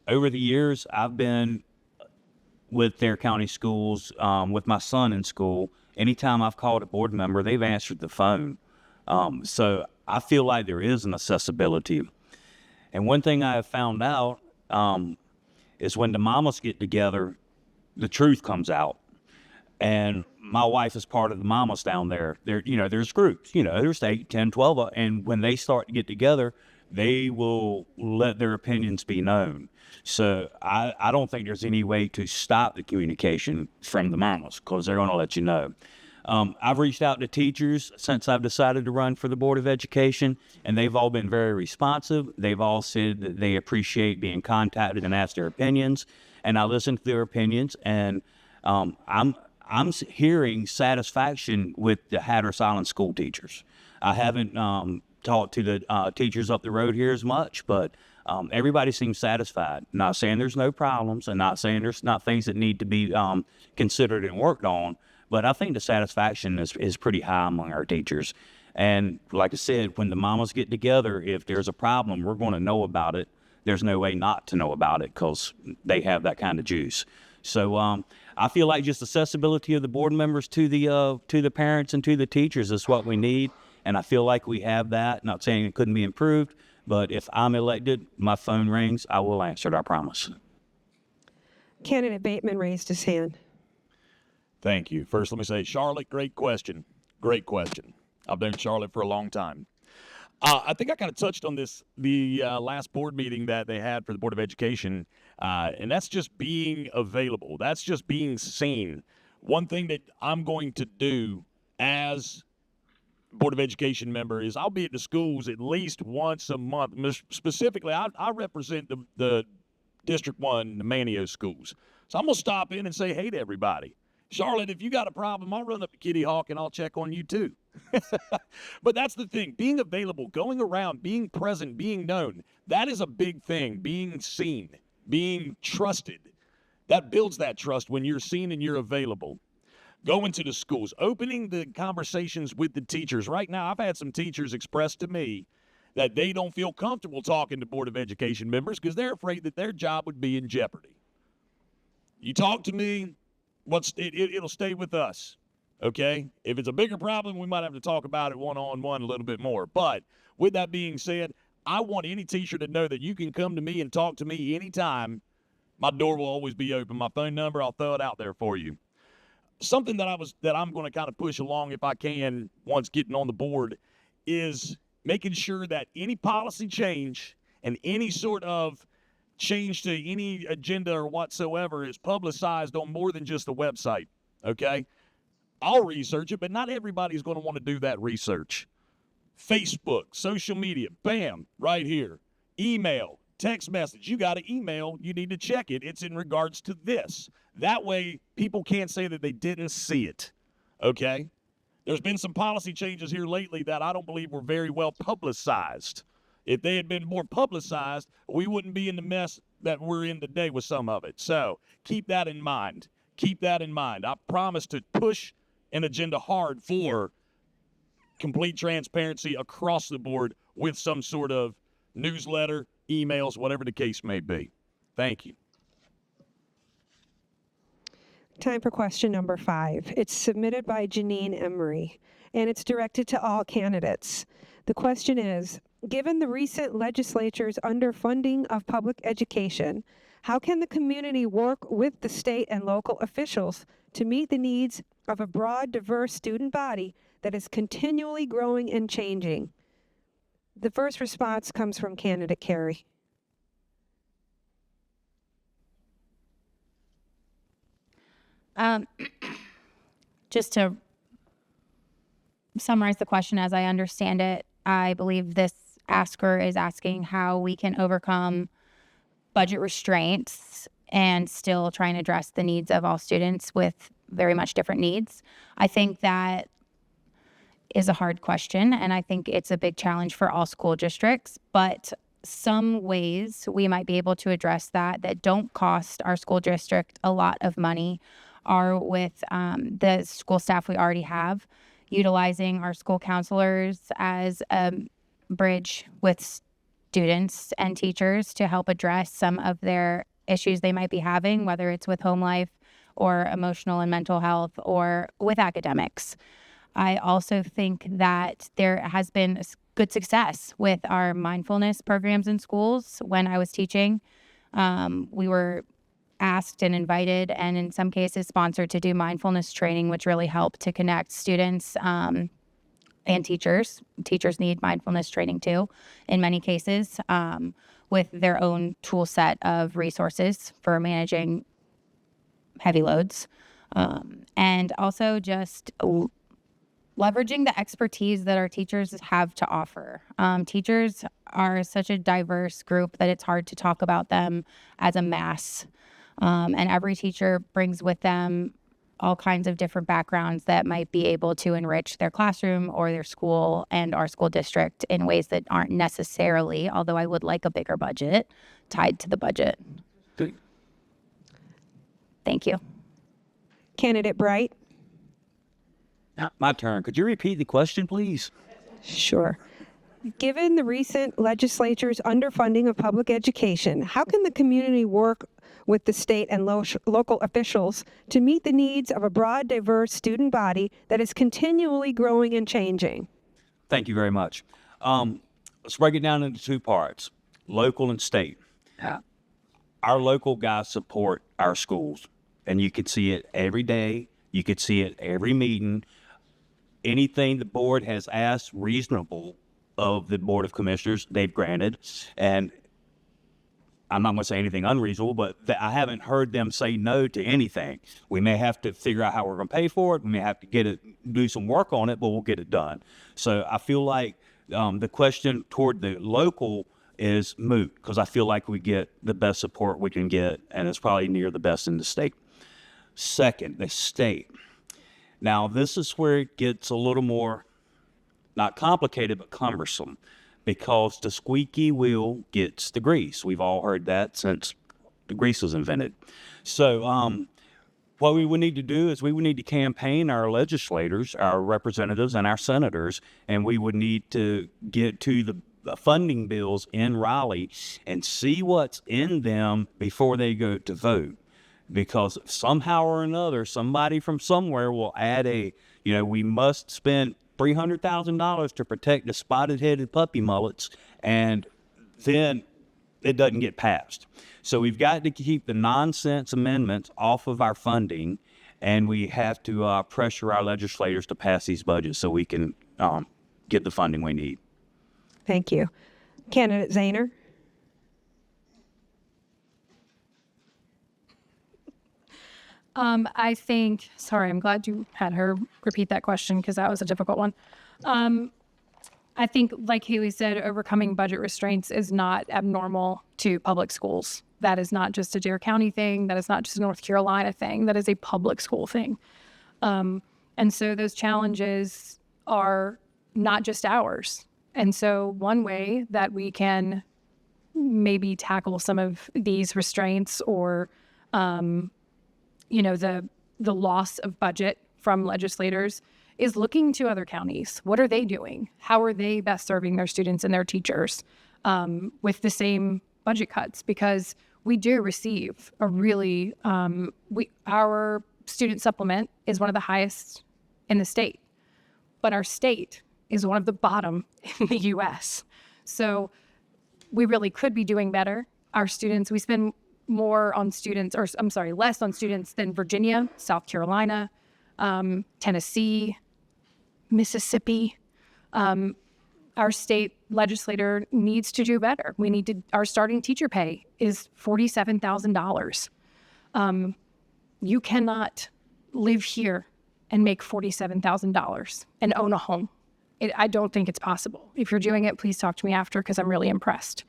Over the years, I've been with Dare County Schools, with my son in school. Anytime I've called a board member, they've answered the phone. So I feel like there is an accessibility. And one thing I have found out is when the mamas get together, the truth comes out. And my wife is part of the mamas down there. There's groups, there's 8, 10, 12. And when they start to get together, they will let their opinions be known. So I don't think there's any way to stop the communication from the mamas, because they're going to let you know. I've reached out to teachers since I've decided to run for the Board of Education, and they've all been very responsive. They've all said that they appreciate being contacted and asked their opinions, and I listen to their opinions, and I'm hearing satisfaction with the Hatteras Island school teachers. I haven't talked to the teachers up the road here as much, but everybody seems satisfied. Not saying there's no problems, and not saying there's not things that need to be considered and worked on, but I think the satisfaction is pretty high among our teachers. And like I said, when the mamas get together, if there's a problem, we're going to know about it. There's no way not to know about it because they have that kind of juice. So I feel like just accessibility of the board members to the parents and to the teachers is what we need. And I feel like we have that. Not saying it couldn't be improved, but if I'm elected, my phone rings, I will answer it, I promise. Candidate Bateman raised his hand. Thank you. First, let me say, Charlotte, great question. Great question. I've known Charlotte for a long time. I think I kind of touched on this the last board meeting that they had for the Board of Education, and that's just being available. That's just being seen. One thing that I'm going to do as Board of Education member is I'll be at the schools at least once a month. Specifically, I represent the District 1, the Manio schools. So I'm going to stop in and say hey to everybody. Charlotte, if you got a problem, I'll run up to Kitty Hawk and I'll check on you too. But that's the thing, being available, going around, being present, being known, that is a big thing. Being seen, being trusted, that builds that trust when you're seen and you're available. Going to the schools, opening the conversations with the teachers. Right now, I've had some teachers express to me that they don't feel comfortable talking to Board of Education members because they're afraid that their job would be in jeopardy. You talk to me, it'll stay with us. Okay, if it's a bigger problem, we might have to talk about it one-on-one a little bit more. But with that being said, I want any teacher to know that you can come to me and talk to me anytime. My door will always be open. My phone number, I'll throw it out there for you. Something that I'm going to kind of push along if I can once getting on the board is making sure that any policy change and any sort of change to any agenda or whatsoever is publicized on more than just the website. Okay? I'll research it, but not everybody's going to want to do that research. Facebook, social media, bam, right here. Email, text message. You got an email, you need to check it. It's in regards to this. That way, people can't say that they didn't see it, okay? There's been some policy changes here lately that I don't believe were very well publicized. If they had been more publicized, we wouldn't be in the mess that we're in today with some of it. So keep that in mind. Keep that in mind. I promise to push an agenda hard for complete transparency across the board with some sort of newsletter, emails, whatever the case may be. Thank you. Time for question number 5. It's submitted by Janine Emery, and it's directed to all candidates. The question is, given the recent legislature's underfunding of public education, how can the community work with the state and local officials to meet the needs of a broad, diverse student body that is continually growing and changing? The first response comes from candidate Carey. Just to summarize the question as I understand it, I believe this asker is asking how we can overcome budget restraints and still try and address the needs of all students with very much different needs. I think that is a hard question, and I think it's a big challenge for all school districts, but some ways we might be able to address that don't cost our school district a lot of money are with the school staff we already have, utilizing our school counselors as a bridge with students and teachers to help address some of their issues they might be having, whether it's with home life or emotional and mental health or with academics. I also think that there has been good success with our mindfulness programs in schools. When I was teaching, we were asked and invited and in some cases sponsored to do mindfulness training, which really helped to connect students and teachers. Teachers need mindfulness training too, in many cases, with their own tool set of resources for managing heavy loads. And also just leveraging the expertise that our teachers have to offer. Teachers are such a diverse group that it's hard to talk about them as a mass. And every teacher brings with them all kinds of different backgrounds that might be able to enrich their classroom or their school and our school district in ways that aren't necessarily, although I would like a bigger budget, tied to the budget. Good. Thank you. Candidate Bright. My turn. Could you repeat the question, please? Sure. Given the recent legislature's underfunding of public education, how can the community work with the state and local officials to meet the needs of a broad, diverse student body that is continually growing and changing? Thank you very much. Let's break it down into two parts, local and state. Our local guys support our schools, and you can see it every day. You could see it every meeting. Anything the board has asked reasonable, of the Board of Commissioners they've granted, and I'm not going to say anything unreasonable, but I haven't heard them say no to anything. We may have to figure out how we're going to pay for it. We may have to do some work on it, but we'll get it done. So I feel like the question toward the local is moot, because I feel like we get the best support we can get, and it's probably near the best in the state. Second, the state. Now, this is where it gets a little more, not complicated, but cumbersome, because the squeaky wheel gets the grease. We've all heard that since the grease was invented. So what we would need to do is we would need to campaign our legislators, our representatives, and our senators, and we would need to get to the funding bills in Raleigh and see what's in them before they go to vote. Because somehow or another, somebody from somewhere will add we must spend $300,000 to protect the spotted-headed puppy mullets, and then it doesn't get passed. So we've got to keep the nonsense amendments off of our funding, and we have to pressure our legislators to pass these budgets so we can get the funding we need. Thank you. Candidate Zahner? I think, sorry, I'm glad you had her repeat that question because that was a difficult one. I think, like Haley said, overcoming budget restraints is not abnormal to public schools. That is not just a Dare County thing. That is not just a North Carolina thing. That is a public school thing. And so those challenges are not just ours. And so one way that we can maybe tackle some of these restraints or the loss of budget from legislators is looking to other counties. What are they doing? How are they best serving their students and their teachers with the same budget cuts? Because we do receive a really, our student supplement is one of the highest in the state, but our state is one of the bottom in the U.S. So we really could be doing better. Our students, we spend more on students, or I'm sorry, less on students than Virginia, South Carolina, Tennessee, Mississippi. Our state legislator needs to do better. Our starting teacher pay is $47,000. You cannot live here and make $47,000 and own a home. I don't think it's possible. If you're doing it, please talk to me after, because I'm really impressed.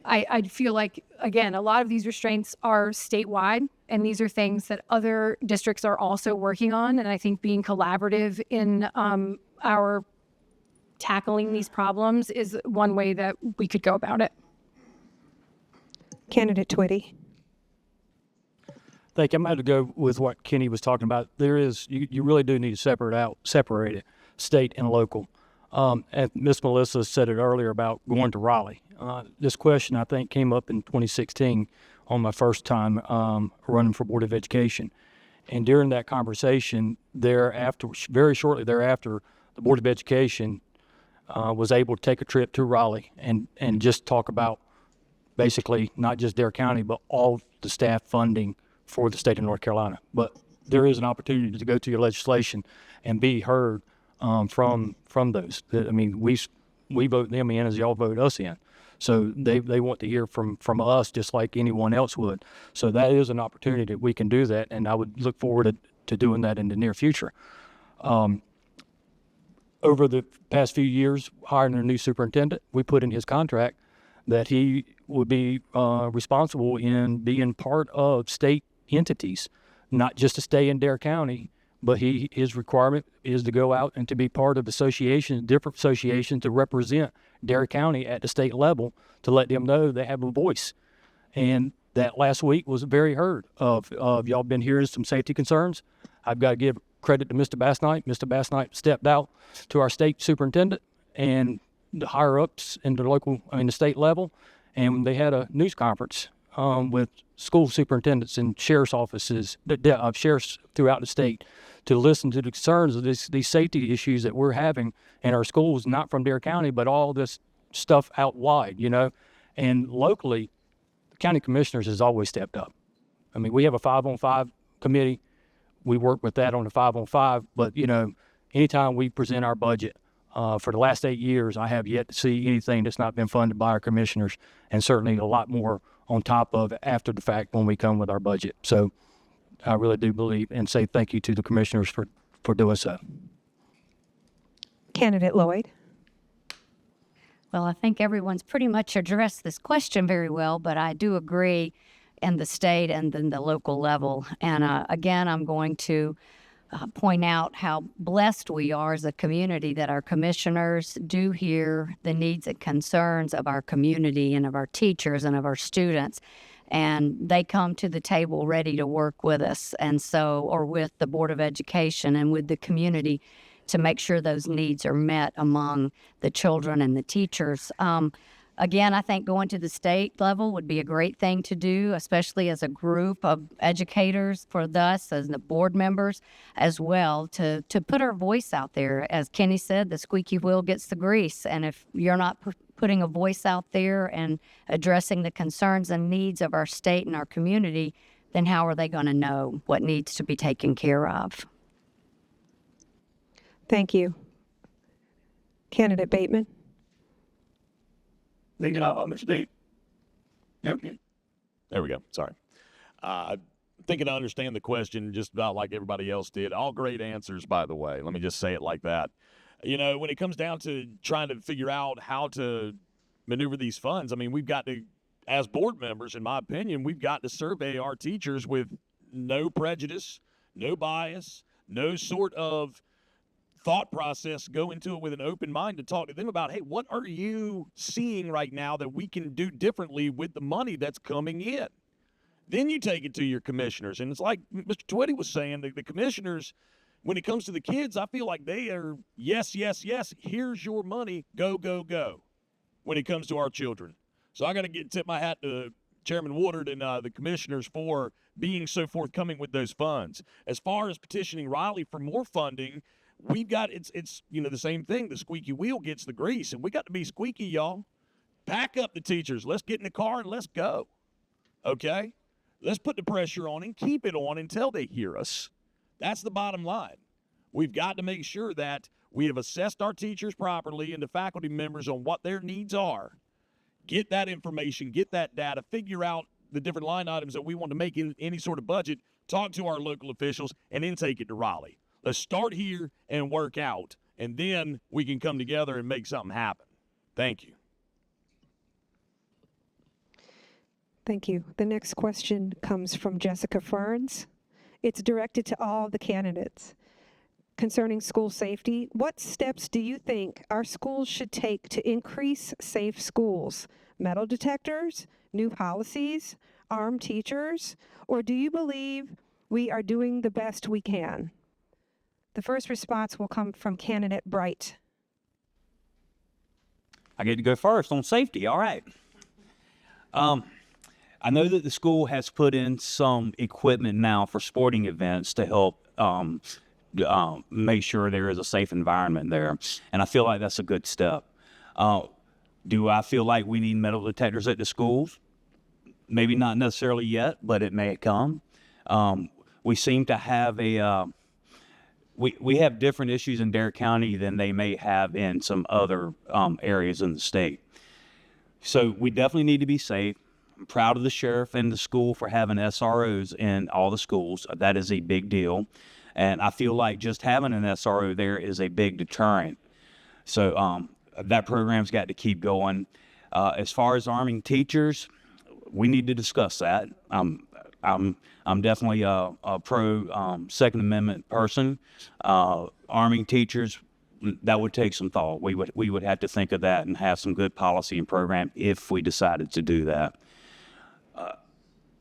I feel like, again, a lot of these restraints are statewide, and these are things that other districts are also working on. And I think being collaborative in our tackling these problems is one way that we could go about it. Candidate Twitty? Thank you. I'm going to go with what Kenny was talking about. You really do need to separate it, state and local. And Miss Melissa said it earlier about going to Raleigh. This question, I think, came up in 2016 on my first time running for Board of Education. And during that conversation, very shortly thereafter, the Board of Education was able to take a trip to Raleigh and just talk about basically not just Dare County, but all the staff funding for the state of North Carolina. But there is an opportunity to go to your legislation and be heard from those. I mean, we vote them in as y'all vote us in. So they want to hear from us just like anyone else would. So that is an opportunity that we can do that, and I would look forward to doing that in the near future. Over the past few years, hiring a new superintendent, we put in his contract that he would be responsible in being part of state entities, not just to stay in Dare County, but his requirement is to go out and to be part of different associations to represent Dare County at the state level, to let them know they have a voice. And that last week was very heard of y'all been hearing some safety concerns. I've got to give credit to Mr. Bassnight. Mr. Bassnight stepped out to our state superintendent and the higher ups in the state level, and they had a news conference with school superintendents and sheriff's offices, sheriffs throughout the state, to listen to the concerns of these safety issues that we're having in our schools, not from Dare County, but all this stuff out wide, And locally, the county commissioners has always stepped up. I mean, we have a 5-on-5 committee. We work with that on the 5-on-5, but, anytime we present our budget, For the last 8 years, I have yet to see anything that's not been funded by our commissioners, and certainly a lot more on top of after the fact when we come with our budget. So I really do believe and say thank you to the commissioners for doing so. Candidate Lloyd. Well, I think everyone's pretty much addressed this question very well, but I do agree in the state and then the local level. And again, I'm going to point out how blessed we are as a community that our commissioners do hear the needs and concerns of our community and of our teachers and of our students. And they come to the table ready to work with us, and so, or with the Board of Education and with the community to make sure those needs are met among the children and the teachers. Again, I think going to the state level would be a great thing to do, especially as a group of educators for us as the board members as well, to put our voice out there. As Kenny said, the squeaky wheel gets the grease. And if you're not putting a voice out there and addressing the concerns and needs of our state and our community, then how are they going to know what needs to be taken care of? Thank you. Candidate Bateman. There we go. Sorry. Thinking I understand the question just about like everybody else did. All great answers, by the way. Let me just say it like that. You know, when it comes down to trying to figure out how to maneuver these funds, I mean, we've got to, as board members, in my opinion, we've got to survey our teachers with no prejudice, no bias, no sort of thought process, go into it with an open mind to talk to them about, hey, what are you seeing right now that we can do differently with the money that's coming in? Then you take it to your commissioners. And it's like Mr. Twitty was saying, the commissioners, when it comes to the kids, I feel like they are, yes, yes, yes, here's your money, go, go, go, when it comes to our children. So I got to tip my hat to Chairman Woodard and the commissioners for being so forthcoming with those funds. As far as petitioning Riley for more funding, we've got, it's you know, the same thing. The squeaky wheel gets the grease, and we got to be squeaky, y'all. Pack up the teachers. Let's get in the car and let's go. Okay? Let's put the pressure on and keep it on until they hear us. That's the bottom line. We've got to make sure that we have assessed our teachers properly and the faculty members on what their needs are. Get that information, get that data, figure out the different line items that we want to make in any sort of budget, talk to our local officials, and then take it to Raleigh. Let's start here and work out, and then we can come together and make something happen. Thank you. Thank you. The next question comes from Jessica Ferns. It's directed to all the candidates. Concerning school safety, what steps do you think our schools should take to increase safe schools? Metal detectors, new policies, armed teachers, or do you believe we are doing the best we can? The first response will come from candidate Bright. I get to go first on safety. All right. I know that the school has put in some equipment now for sporting events to help make sure there is a safe environment there, and I feel like that's a good step. Do I feel like we need metal detectors at the schools? Maybe not necessarily yet, but it may come. We seem to have we have different issues in Dare County than they may have in some other areas in the state. So we definitely need to be safe. I'm proud of the sheriff and the school for having SROs in all the schools. That is a big deal. And I feel like just having an SRO there is a big deterrent. So that program's got to keep going. As far as arming teachers, we need to discuss that. I'm definitely a pro Second Amendment person. Arming teachers, that would take some thought. We would have to think of that and have some good policy and program if we decided to do that.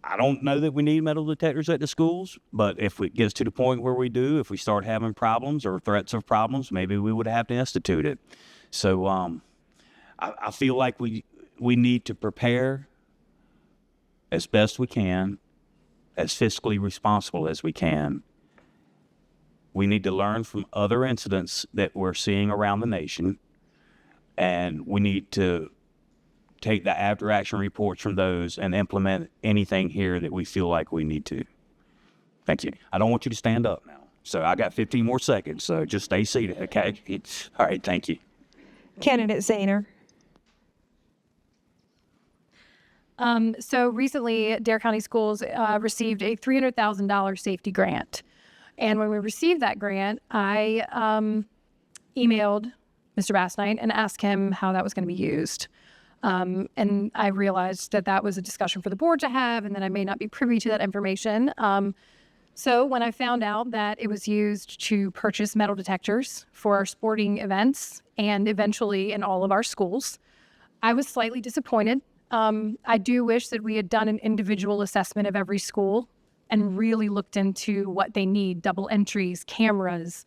I don't know that we need metal detectors at the schools, but if it gets to the point where we do, if we start having problems or threats of problems, maybe we would have to institute it. So I feel like we need to prepare as best we can, as fiscally responsible as we can. We need to learn from other incidents that we're seeing around the nation, and we need to take the after action reports from those and implement anything here that we feel like we need to. Thank you. I don't want you to stand up now. So I got 15 more seconds, so just stay seated, okay? All right, thank you. Candidate Zahner. So recently, Dare County Schools received a $300,000 safety grant. And when we received that grant, I emailed Mr. Bassnight and asked him how that was going to be used. And I realized that that was a discussion for the board to have, and that I may not be privy to that information. So when I found out that it was used to purchase metal detectors for our sporting events and eventually in all of our schools, I was slightly disappointed. I do wish that we had done an individual assessment of every school and really looked into what they need: double entries, cameras,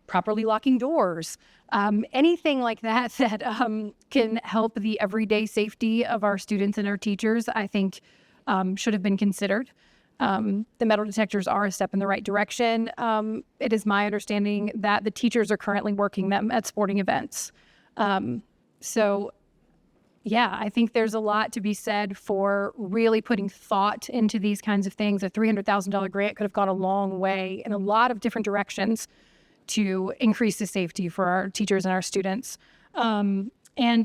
properly locking doors, anything like that that can help the everyday safety of our students and our teachers, I think should have been considered. The metal detectors are a step in the right direction. It is my understanding that the teachers are currently working them at sporting events. So yeah, I think there's a lot to be said for really putting thought into these kinds of things. A $300,000 grant could have gone a long way in a lot of different directions to increase the safety for our teachers and our students. And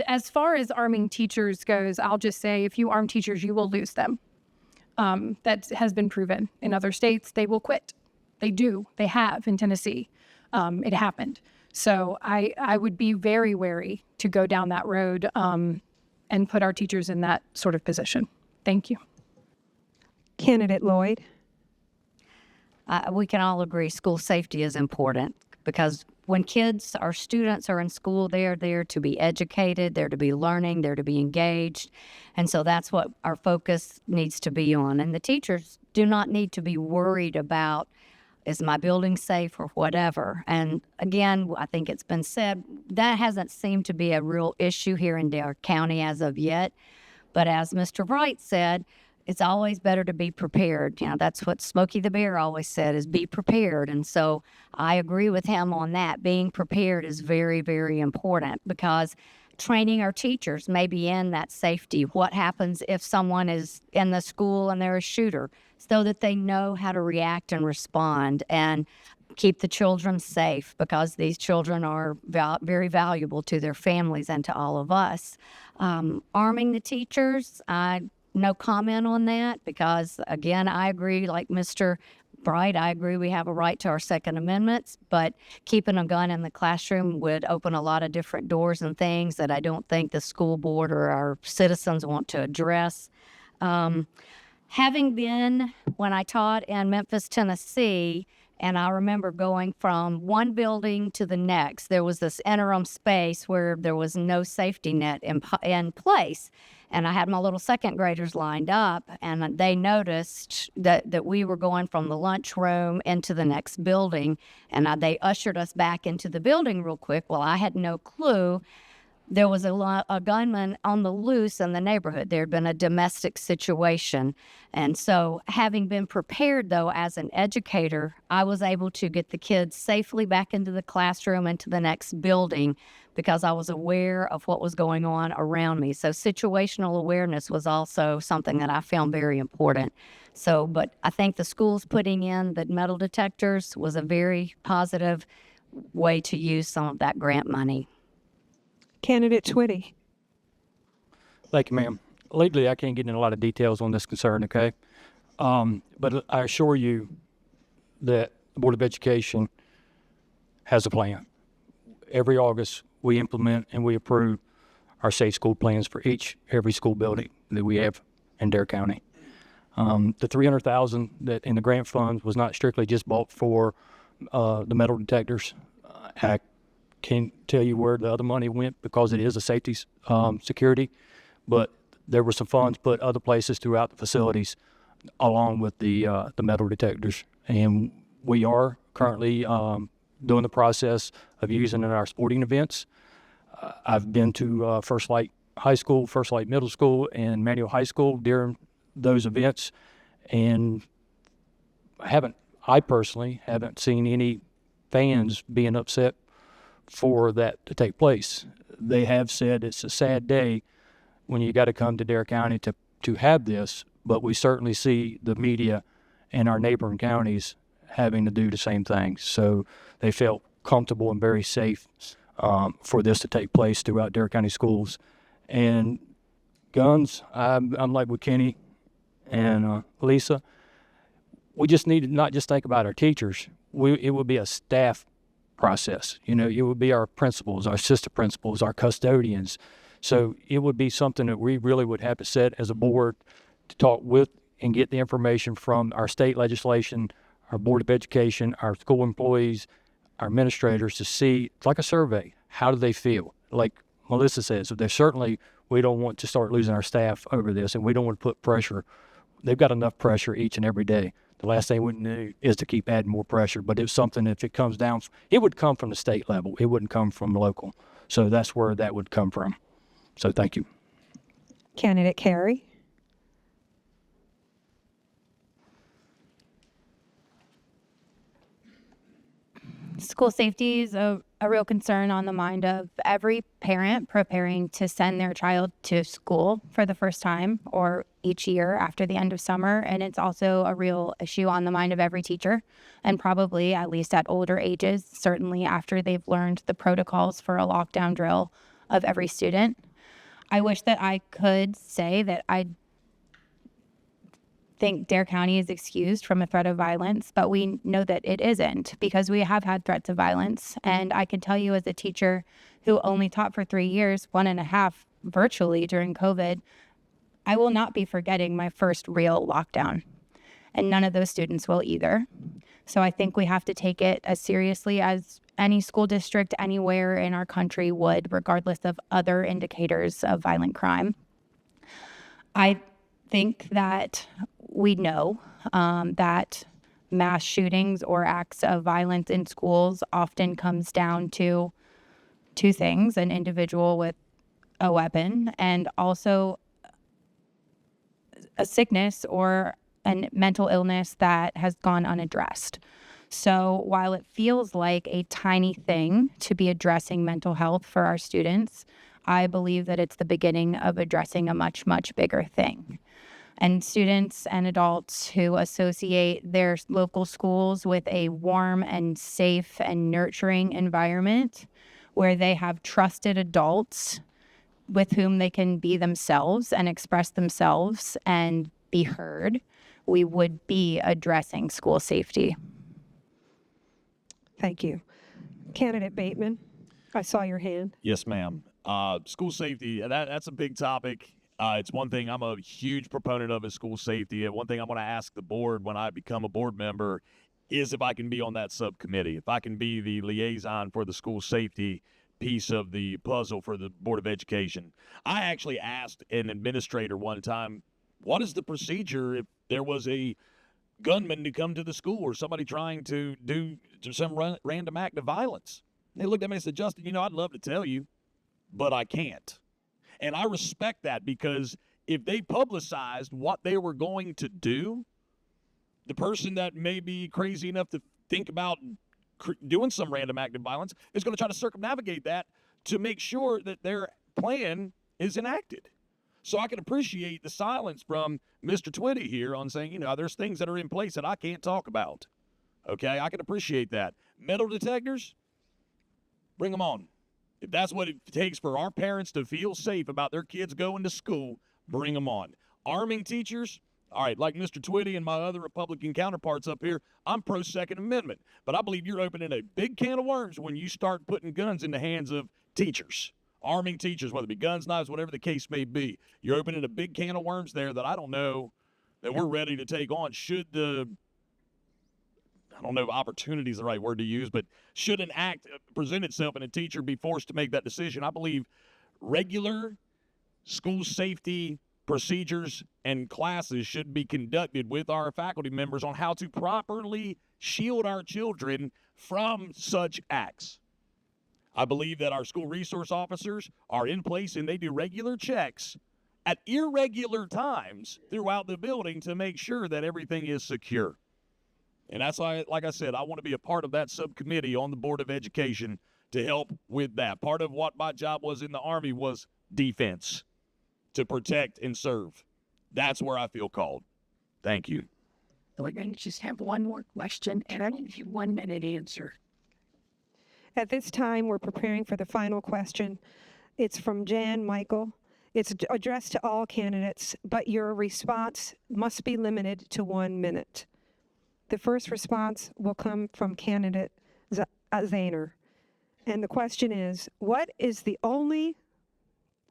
as far as arming teachers goes, I'll just say if you arm teachers, you will lose them. That has been proven. In other states, they will quit. They do. They have in Tennessee. It happened. So I would be very wary to go down that road and put our teachers in that sort of position. Thank you. Candidate Lloyd. We can all agree school safety is important, because when kids, our students are in school, they are there to be educated, they're to be learning, they're to be engaged. And so that's what our focus needs to be on. And the teachers do not need to be worried about, is my building safe or whatever. And again, I think it's been said, that hasn't seemed to be a real issue here in Dare County as of yet. But as Mr. Bright said, it's always better to be prepared. You know, that's what Smokey the Bear always said, is be prepared. And so I agree with him on that. Being prepared is very, very important, because training our teachers maybe in that safety. What happens if someone is in the school and they're a shooter, so that they know how to react and respond and keep the children safe, because these children are very valuable to their families and to all of us. Arming the teachers, no comment on that, because again, I agree, like Mr. Bright, I agree we have a right to our Second Amendments, but keeping a gun in the classroom would open a lot of different doors and things that I don't think the school board or our citizens want to address. Having been, when I taught in Memphis, Tennessee, and I remember going from one building to the next, there was this interim space where there was no safety net in place. And I had my little second graders lined up, and they noticed that we were going from the lunchroom into the next building, and they ushered us back into the building real quick. Well, I had no clue. There was a gunman on the loose in the neighborhood. There had been a domestic situation. And so having been prepared, though, as an educator, I was able to get the kids safely back into the classroom, into the next building, because I was aware of what was going on around me. So situational awareness was also something that I found very important. So, but I think the schools putting in the metal detectors was a very positive way to use some of that grant money. Candidate Twitty. Thank you, ma'am. Lately, I can't get into a lot of details on this concern, okay? But I assure you that the Board of Education has a plan. Every August, we implement and we approve our safe school plans for every school building that we have in Dare County. The $300,000 that in the grant funds was not strictly just bought for the metal detectors. I can't tell you where the other money went, because it is a safety security, but there were some funds put other places throughout the facilities along with the metal detectors. And we are currently doing the process of using it in our sporting events. I've been to First Light High School, First Light Middle School, and Manual High School during those events, and I personally haven't seen any fans being upset for that to take place. They have said it's a sad day when you got to come to Dare County to have this, but we certainly see the media and our neighboring counties having to do the same thing. So they felt comfortable and very safe for this to take place throughout Dare County schools. And guns, I'm like with Kenny and Lisa. We just need to not just think about our teachers. It would be a staff process. You know, it would be our principals, our assistant principals, our custodians. So it would be something that we really would have to set as a board to talk with and get the information from our state legislation, our Board of Education, our school employees, our administrators to see, it's like a survey, how do they feel? Like Melissa says, we don't want to start losing our staff over this, and we don't want to put pressure. They've got enough pressure each and every day. The last thing we need is to keep adding more pressure, but it's something, if it comes down, it would come from the state level. It wouldn't come from local. So that's where that would come from. So thank you. Candidate Carey. School safety is a real concern on the mind of every parent preparing to send their child to school for the first time or each year after the end of summer. And it's also a real issue on the mind of every teacher, and probably at least at older ages, certainly after they've learned the protocols for a lockdown drill of every student. I wish that I could say that I think Dare County is excused from a threat of violence, but we know that it isn't, because we have had threats of violence. And I can tell you, as a teacher who only taught for 3 years, 1.5 virtually during COVID, I will not be forgetting my first real lockdown. And none of those students will either. So I think we have to take it as seriously as any school district anywhere in our country would, regardless of other indicators of violent crime. I think that we know that mass shootings or acts of violence in schools often comes down to two things: an individual with a weapon and also a sickness or a mental illness that has gone unaddressed. So while it feels like a tiny thing to be addressing mental health for our students, I believe that it's the beginning of addressing a much, much bigger thing. And students and adults who associate their local schools with a warm and safe and nurturing environment where they have trusted adults with whom they can be themselves and express themselves and be heard, we would be addressing school safety. Thank you. Candidate Bateman, I saw your hand. Yes, ma'am. School safety, that's a big topic. It's one thing I'm a huge proponent of is school safety. And one thing I'm going to ask the board when I become a board member is if I can be on that subcommittee, if I can be the liaison for the school safety piece of the puzzle for the Board of Education. I actually asked an administrator one time, what is the procedure if there was a gunman to come to the school or somebody trying to do some random act of violence? And they looked at me and said, Justin, I'd love to tell you, but I can't. And I respect that, because if they publicized what they were going to do, the person that may be crazy enough to think about doing some random act of violence is going to try to circumnavigate that to make sure that their plan is enacted. So I can appreciate the silence from Mr. Twitty here on saying, there's things that are in place that I can't talk about. Okay, I can appreciate that. Metal detectors, bring them on. If that's what it takes for our parents to feel safe about their kids going to school, bring them on. Arming teachers, all right, like Mr. Twitty and my other Republican counterparts up here, I'm pro-Second Amendment. But I believe you're opening a big can of worms when you start putting guns in the hands of teachers. Arming teachers, whether it be guns, knives, whatever the case may be. You're opening a big can of worms there that I don't know that we're ready to take on. I don't know if opportunity is the right word to use, but should an act present itself and a teacher be forced to make that decision, I believe regular school safety procedures and classes should be conducted with our faculty members on how to properly shield our children from such acts. I believe that our school resource officers are in place and they do regular checks at irregular times throughout the building to make sure that everything is secure. And that's why, like I said, I want to be a part of that subcommittee on the Board of Education to help with that. Part of what my job was in the Army was defense, to protect and serve. That's where I feel called. Thank you. We're going to just have one more question, and I'll give you 1 minute answer. At this time, we're preparing for the final question. It's from Jan Michael. It's addressed to all candidates, but your response must be limited to 1 minute. The first response will come from candidate Zahner. And the question is, what is the only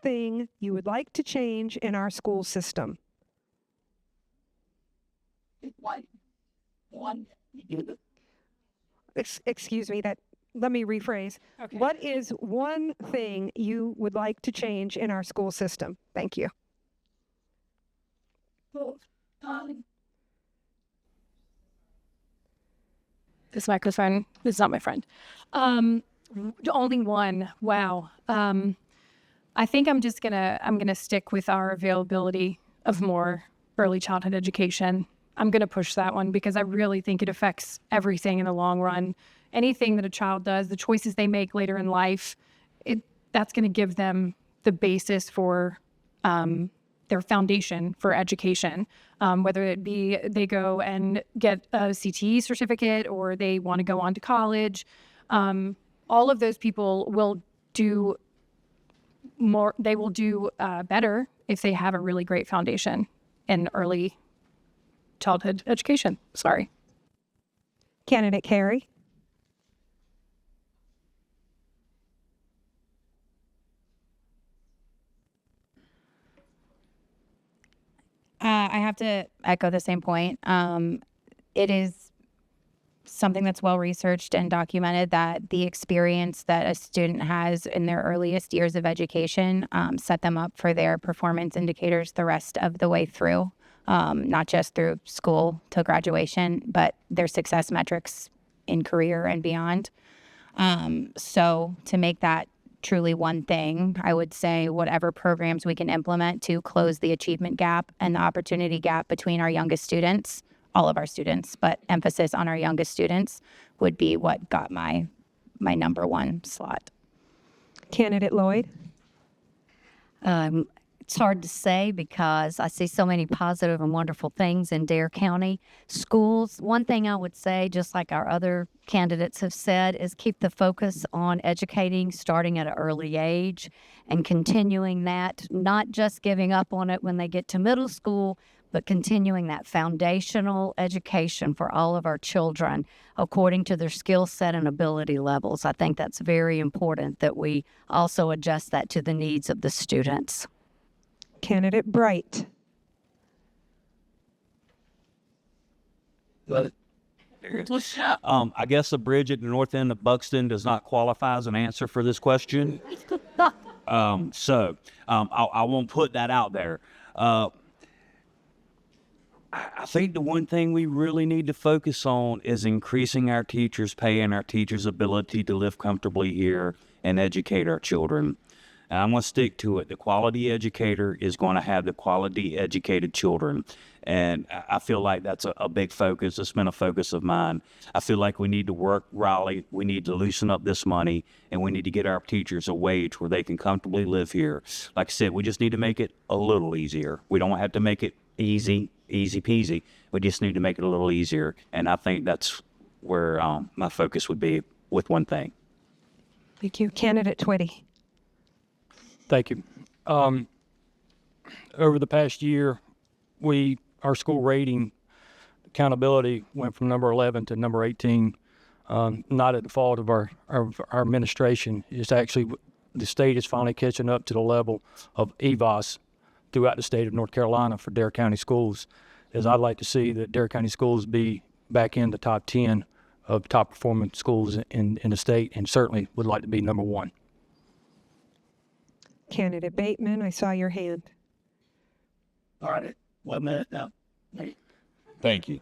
thing you would like to change in our school system? Excuse me, let me rephrase. Okay. What is one thing you would like to change in our school system? Thank you. This microphone is not my friend. Only one. Wow. I think I'm gonna stick with our availability of more early childhood education. I'm gonna push that one because I really think it affects everything in the long run. Anything that a child does, the choices they make later in life, that's gonna give them the basis for their foundation for education, whether it be they go and get a CTE certificate or they want to go on to college. All of those people will do more. They will do better if they have a really great foundation in early childhood education. Sorry. Candidate Carey. I have to echo the same point. It is something that's well researched and documented that the experience that a student has in their earliest years of education set them up for their performance indicators the rest of the way through, not just through school till graduation, but their success metrics in career and beyond. So to make that truly one thing, I would say whatever programs we can implement to close the achievement gap and the opportunity gap between our youngest students, all of our students, but emphasis on our youngest students would be what got my number one slot. Candidate Lloyd. It's hard to say because I see so many positive and wonderful things in Dare County schools. One thing I would say, just like our other candidates have said, is keep the focus on educating starting at an early age and continuing that, not just giving up on it when they get to middle school, but continuing that foundational education for all of our children according to their skill set and ability levels. I think that's very important that we also adjust that to the needs of the students. Candidate Bright. I guess a bridge at the north end of Buxton does not qualify as an answer for this question. So I won't put that out there. I think the one thing we really need to focus on is increasing our teachers' pay and our teachers' ability to live comfortably here and educate our children. And I'm going to stick to it. The quality educator is going to have the quality educated children. And I feel like that's a big focus. It's been a focus of mine. I feel like we need to work Raleigh. We need to loosen up this money, and we need to get our teachers a wage where they can comfortably live here. Like I said, we just need to make it a little easier. We don't have to make it easy peasy. We just need to make it a little easier. And I think that's where my focus would be with one thing. Thank you. Candidate Twitty. Thank you. Over the past year, our school rating accountability went from number 11 to number 18. Not at the fault of our administration. It's actually the state is finally catching up to the level of EVOS throughout the state of North Carolina for Dare County schools. As I'd like to see that Dare County schools be back in the top 10 of top performing schools in the state, and certainly would like to be number 1. Candidate Bateman, I saw your hand. All right. 1 minute now. Thank you.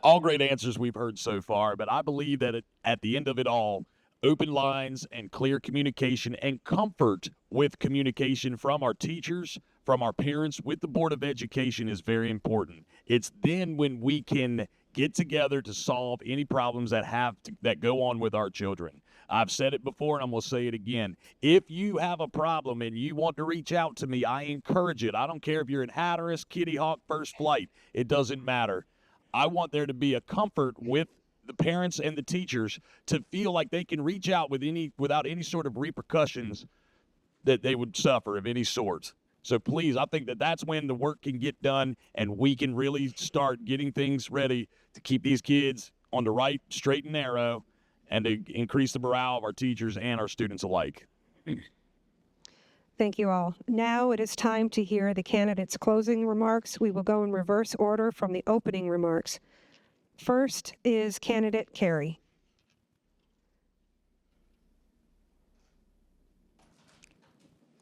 All great answers we've heard so far, but I believe that at the end of it all, open lines and clear communication and comfort with communication from our teachers, from our parents, with the Board of Education is very important. It's then when we can get together to solve any problems that go on with our children. I've said it before and I'm going to say it again. If you have a problem and you want to reach out to me, I encourage it. I don't care if you're in Hatteras, Kitty Hawk, First Flight. It doesn't matter. I want there to be a comfort with the parents and the teachers to feel like they can reach out without any sort of repercussions that they would suffer of any sort. So please, I think that's when the work can get done and we can really start getting things ready to keep these kids on the right, straight and narrow, and to increase the morale of our teachers and our students alike. Thank you all. Now it is time to hear the candidates' closing remarks. We will go in reverse order from the opening remarks. First is candidate Carey.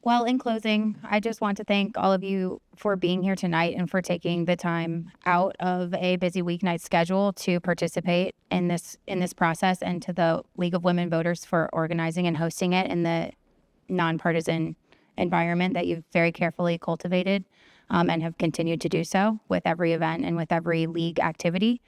Well, in closing, I just want to thank all of you for being here tonight and for taking the time out of a busy weeknight schedule to participate in this process, and to the League of Women Voters for organizing and hosting it in the nonpartisan environment that you've very carefully cultivated and have continued to do so with every event and with every league activity.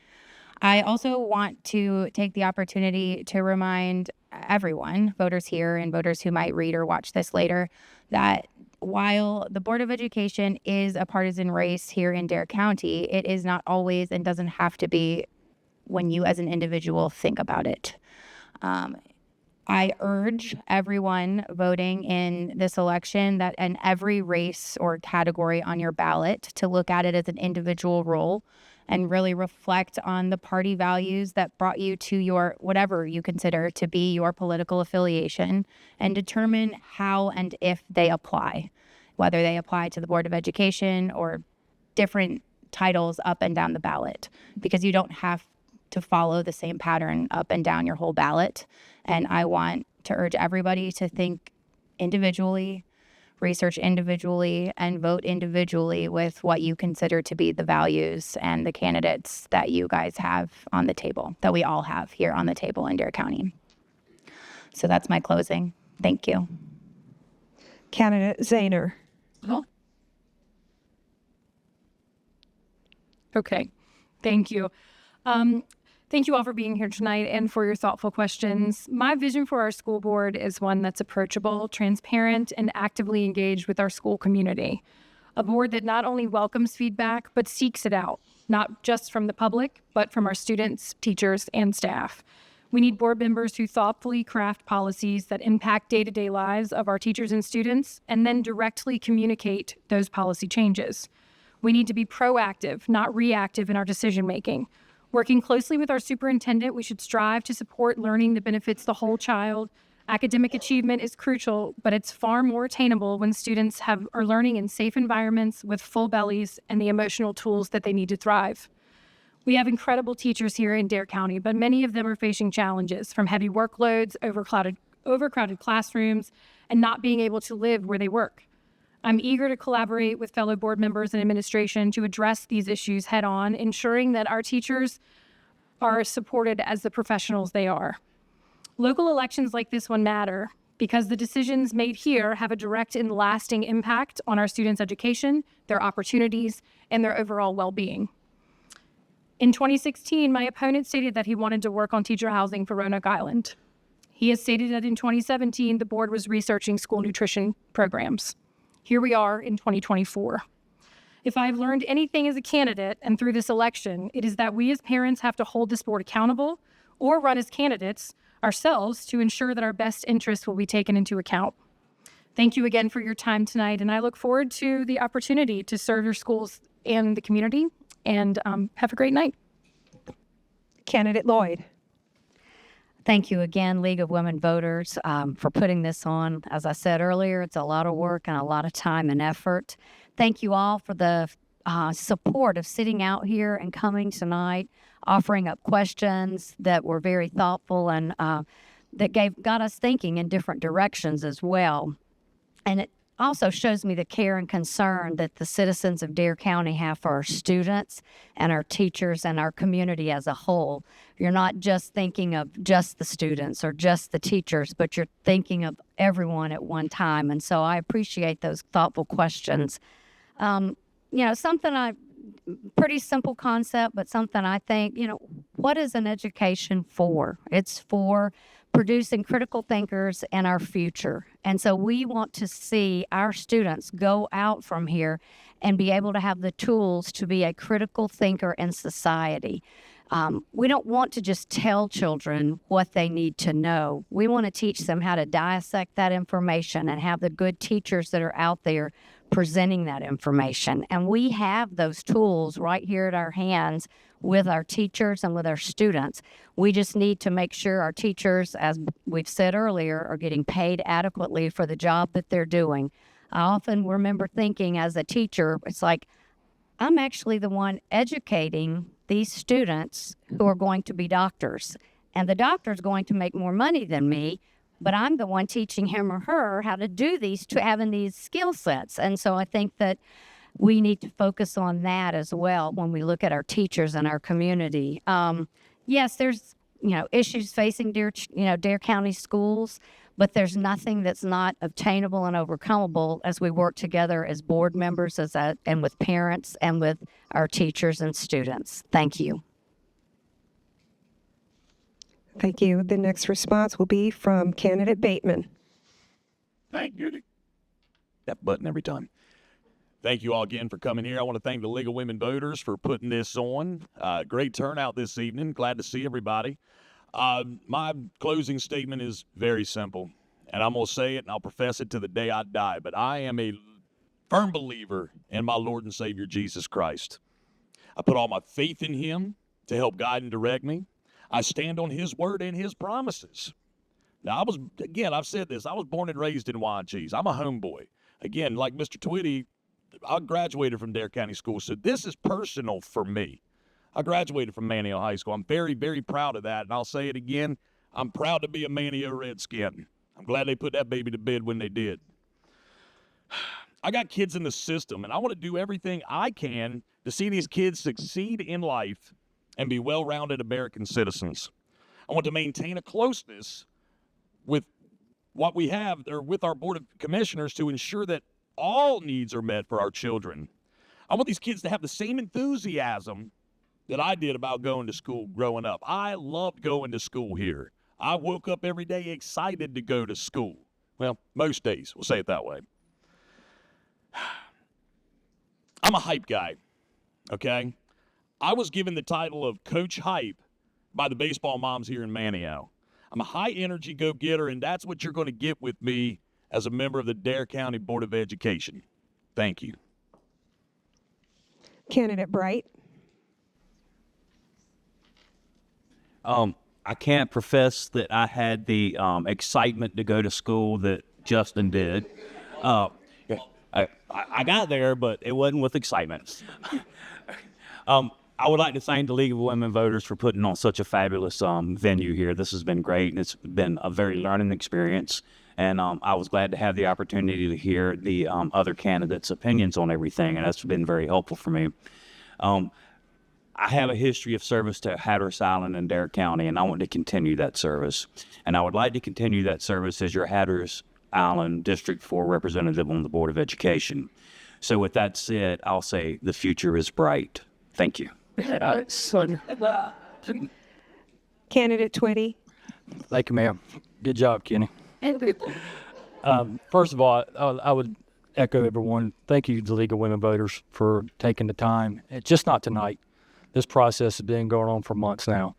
I also want to take the opportunity to remind everyone, voters here and voters who might read or watch this later, that while the Board of Education is a partisan race here in Dare County, it is not always and doesn't have to be when you as an individual think about it. I urge everyone voting in this election that in every race or category on your ballot to look at it as an individual role and really reflect on the party values that brought you to your whatever you consider to be your political affiliation, and determine how and if they apply, whether they apply to the Board of Education or different titles up and down the ballot, because you don't have to follow the same pattern up and down your whole ballot. And I want to urge everybody to think individually, research individually, and vote individually with what you consider to be the values and the candidates that you guys have on the table, that we all have here on the table in Dare County. So that's my closing. Thank you. Candidate Zahner. Okay, thank you. Thank you all for being here tonight and for your thoughtful questions. My vision for our school board is one that's approachable, transparent, and actively engaged with our school community. A board that not only welcomes feedback, but seeks it out, not just from the public, but from our students, teachers, and staff. We need board members who thoughtfully craft policies that impact day-to-day lives of our teachers and students, and then directly communicate those policy changes. We need to be proactive, not reactive in our decision-making. Working closely with our superintendent, we should strive to support learning that benefits the whole child. Academic achievement is crucial, but it's far more attainable when students are learning in safe environments with full bellies and the emotional tools that they need to thrive. We have incredible teachers here in Dare County, but many of them are facing challenges from heavy workloads, overcrowded classrooms, and not being able to live where they work. I'm eager to collaborate with fellow board members and administration to address these issues head on, ensuring that our teachers are supported as the professionals they are. Local elections like this one matter because the decisions made here have a direct and lasting impact on our students' education, their opportunities, and their overall well-being. In 2016, my opponent stated that he wanted to work on teacher housing for Roanoke Island. He has stated that in 2017, the board was researching school nutrition programs. Here we are in 2024. If I've learned anything as a candidate and through this election, it is that we as parents have to hold this board accountable or run as candidates ourselves to ensure that our best interests will be taken into account. Thank you again for your time tonight, and I look forward to the opportunity to serve your schools and the community, and have a great night. Candidate Lloyd. Thank you again, League of Women Voters, for putting this on. As I said earlier, it's a lot of work and a lot of time and effort. Thank you all for the support of sitting out here and coming tonight, offering up questions that were very thoughtful and that got us thinking in different directions as well. And it also shows me the care and concern that the citizens of Dare County have for our students and our teachers and our community as a whole. You're not just thinking of just the students or just the teachers, but you're thinking of everyone at one time. And so I appreciate those thoughtful questions. Pretty simple concept, but something I think, what is an education for? It's for producing critical thinkers in our future. And so we want to see our students go out from here and be able to have the tools to be a critical thinker in society. We don't want to just tell children what they need to know. We want to teach them how to dissect that information and have the good teachers that are out there presenting that information. And we have those tools right here at our hands with our teachers and with our students. We just need to make sure our teachers, as we've said earlier, are getting paid adequately for the job that they're doing. I often remember thinking as a teacher, it's like, I'm actually the one educating these students who are going to be doctors. And the doctor's going to make more money than me, but I'm the one teaching him or her how to do these, to having these skill sets. And so I think that we need to focus on that as well when we look at our teachers and our community. Yes, there's, issues facing Dare County schools, but there's nothing that's not obtainable and overcomable as we work together as board members, and with parents and with our teachers and students. Thank you. Thank you. The next response will be from candidate Bateman. Thank you. That button every time. Thank you all again for coming here. I want to thank the League of Women Voters for putting this on. Great turnout this evening. Glad to see everybody. My closing statement is very simple, and I'm going to say it and I'll profess it to the day I die, but I am a firm believer in my Lord and Savior Jesus Christ. I put all my faith in him to help guide and direct me. I stand on his word and his promises. Now, I've said this, I was born and raised in Wanchese. I'm a homeboy. Again, like Mr. Twitty, I graduated from Dare County School, so this is personal for me. I graduated from Manteo High School. I'm very, very proud of that, and I'll say it again. I'm proud to be a Manteo Redskin. I'm glad they put that baby to bed when they did. I got kids in the system, and I want to do everything I can to see these kids succeed in life and be well-rounded American citizens. I want to maintain a closeness with what we have, or with our Board of Commissioners, to ensure that all needs are met for our children. I want these kids to have the same enthusiasm that I did about going to school growing up. I loved going to school here. I woke up every day excited to go to school. Well, most days, we'll say it that way. I'm a hype guy, okay? I was given the title of Coach Hype by the baseball moms here in Manteo. I'm a high-energy go-getter, and that's what you're going to get with me as a member of the Dare County Board of Education. Thank you. Candidate Bright. I can't profess that I had the excitement to go to school that Justin did. I got there, but it wasn't with excitement. I would like to thank the League of Women Voters for putting on such a fabulous venue here. This has been great, and it's been a very learning experience. And I was glad to have the opportunity to hear the other candidates' opinions on everything, and that's been very helpful for me. I have a history of service to Hatteras Island and Dare County, and I want to continue that service. And I would like to continue that service as your Hatteras Island District 4 representative on the Board of Education. So with that said, I'll say the future is bright. Thank you. Candidate Twitty. Thank you, ma'am. Good job, Kenny. First of all, I would echo everyone. Thank you to the League of Women Voters for taking the time. It's just not tonight. This process has been going on for months now,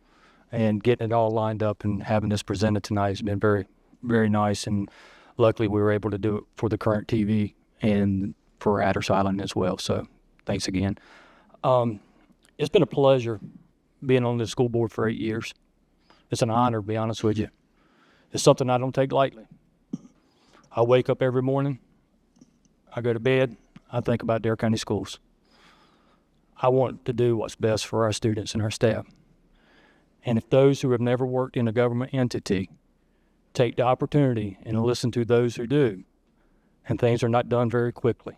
and getting it all lined up and having this presented tonight has been very, very nice. And luckily, we were able to do it for the current TV and for Hatteras Island as well. So thanks again. It's been a pleasure being on the school board for 8 years. It's an honor, to be honest with you. It's something I don't take lightly. I wake up every morning, I go to bed, I think about Dare County Schools. I want to do what's best for our students and our staff. And if those who have never worked in a government entity take the opportunity and listen to those who do, and things are not done very quickly.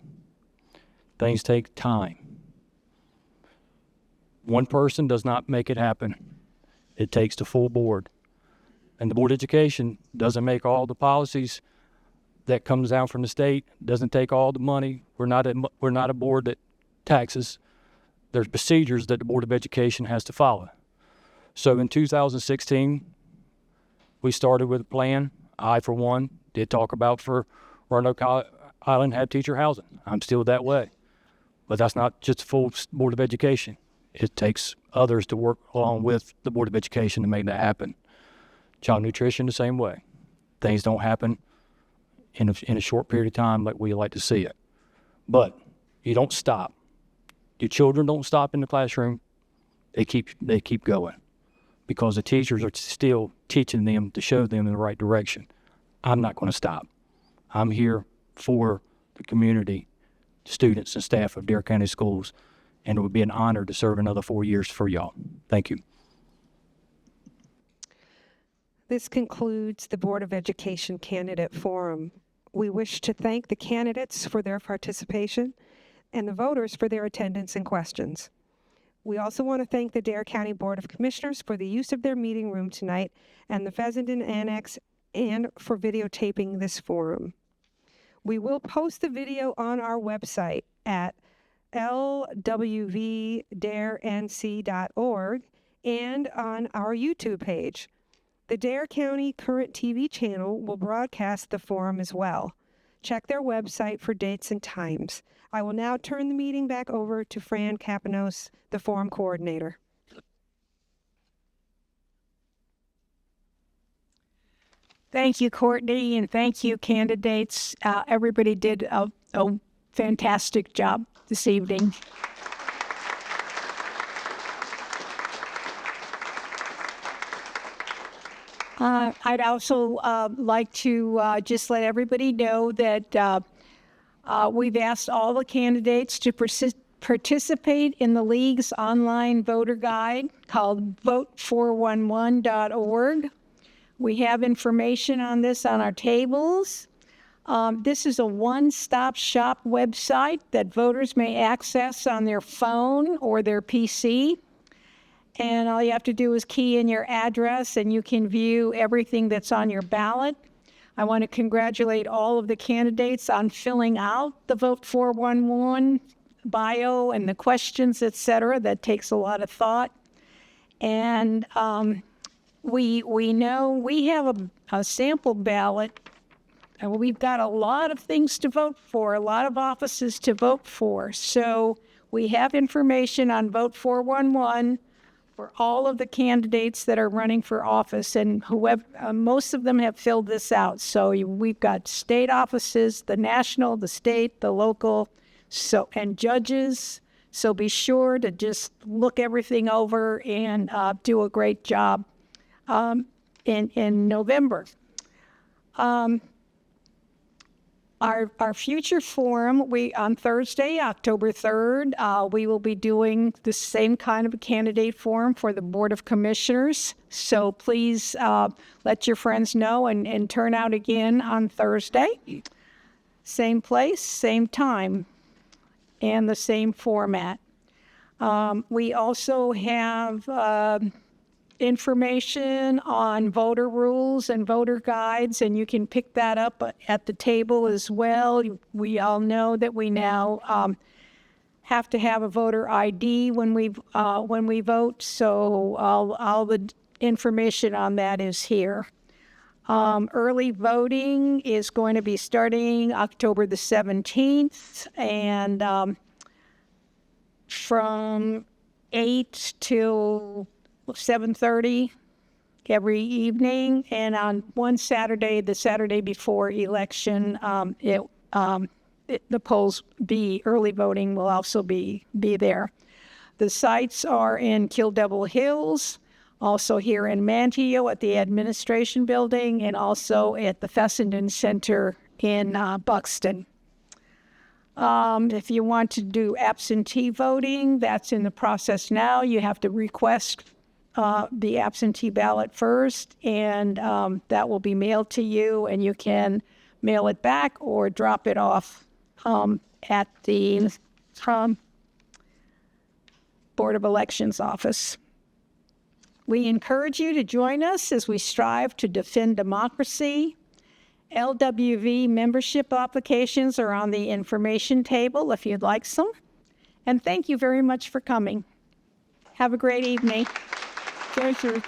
Things take time. One person does not make it happen. It takes the full board. And the Board of Education doesn't make all the policies that comes down from the state, doesn't take all the money. We're not a board that taxes. There's procedures that the Board of Education has to follow. So in 2016, we started with a plan. I, for one, did talk about for Roanoke Island have teacher housing. I'm still that way. But that's not just the full Board of Education. It takes others to work along with the Board of Education to make that happen. Child nutrition, the same way. Things don't happen in a short period of time like we like to see it. But you don't stop. Your children don't stop in the classroom. They keep going because the teachers are still teaching them to show them in the right direction. I'm not going to stop. I'm here for the community, students and staff of Dare County Schools, and it would be an honor to serve another 4 years for y'all. Thank you. This concludes the Board of Education Candidate Forum. We wish to thank the candidates for their participation and the voters for their attendance and questions. We also want to thank the Dare County Board of Commissioners for the use of their meeting room tonight and the Fessenden Annex and for videotaping this forum. We will post the video on our website at lwvdarenc.org and on our YouTube page. The Dare County Current TV channel will broadcast the forum as well. Check their website for dates and times. I will now turn the meeting back over to Fran Capanos, the forum coordinator. Thank you, Courtney, and thank you, candidates. Everybody did a fantastic job this evening. I'd also like to just let everybody know that we've asked all the candidates to participate in the League's online voter guide called vote411.org. We have information on this on our tables. This is a one-stop shop website that voters may access on their phone or their PC. And all you have to do is key in your address and you can view everything that's on your ballot. I want to congratulate all of the candidates on filling out the Vote 411 bio and the questions, et cetera. That takes a lot of thought. And we know we have a sample ballot, and we've got a lot of things to vote for, a lot of offices to vote for. So we have information on Vote 411 for all of the candidates that are running for office, and whoever, most of them have filled this out. So we've got state offices, the national, the state, the local, and judges. So be sure to just look everything over and do a great job in November. Our future forum, on Thursday, October 3rd, we will be doing the same kind of a candidate forum for the Board of Commissioners. So please let your friends know and turn out again on Thursday. Same place, same time, and the same format. We also have information on voter rules and voter guides, and you can pick that up at the table as well. We all know that we now have to have a voter ID when we vote, so all the information on that is here. Early voting is going to be starting October the 17th, and from 8 till 7:30 every evening, and on one Saturday, the Saturday before election, the polls early voting will also be there. The sites are in Kill Devil Hills, also here in Manteo at the Administration Building, and also at the Fessenden Center in Buxton. If you want to do absentee voting, that's in the process now. You have to request the absentee ballot first, and that will be mailed to you, and you can mail it back or drop it off at the Board of Elections office. We encourage you to join us as we strive to defend democracy. LWV membership applications are on the information table if you'd like some. And thank you very much for coming. Have a great evening. Thank you.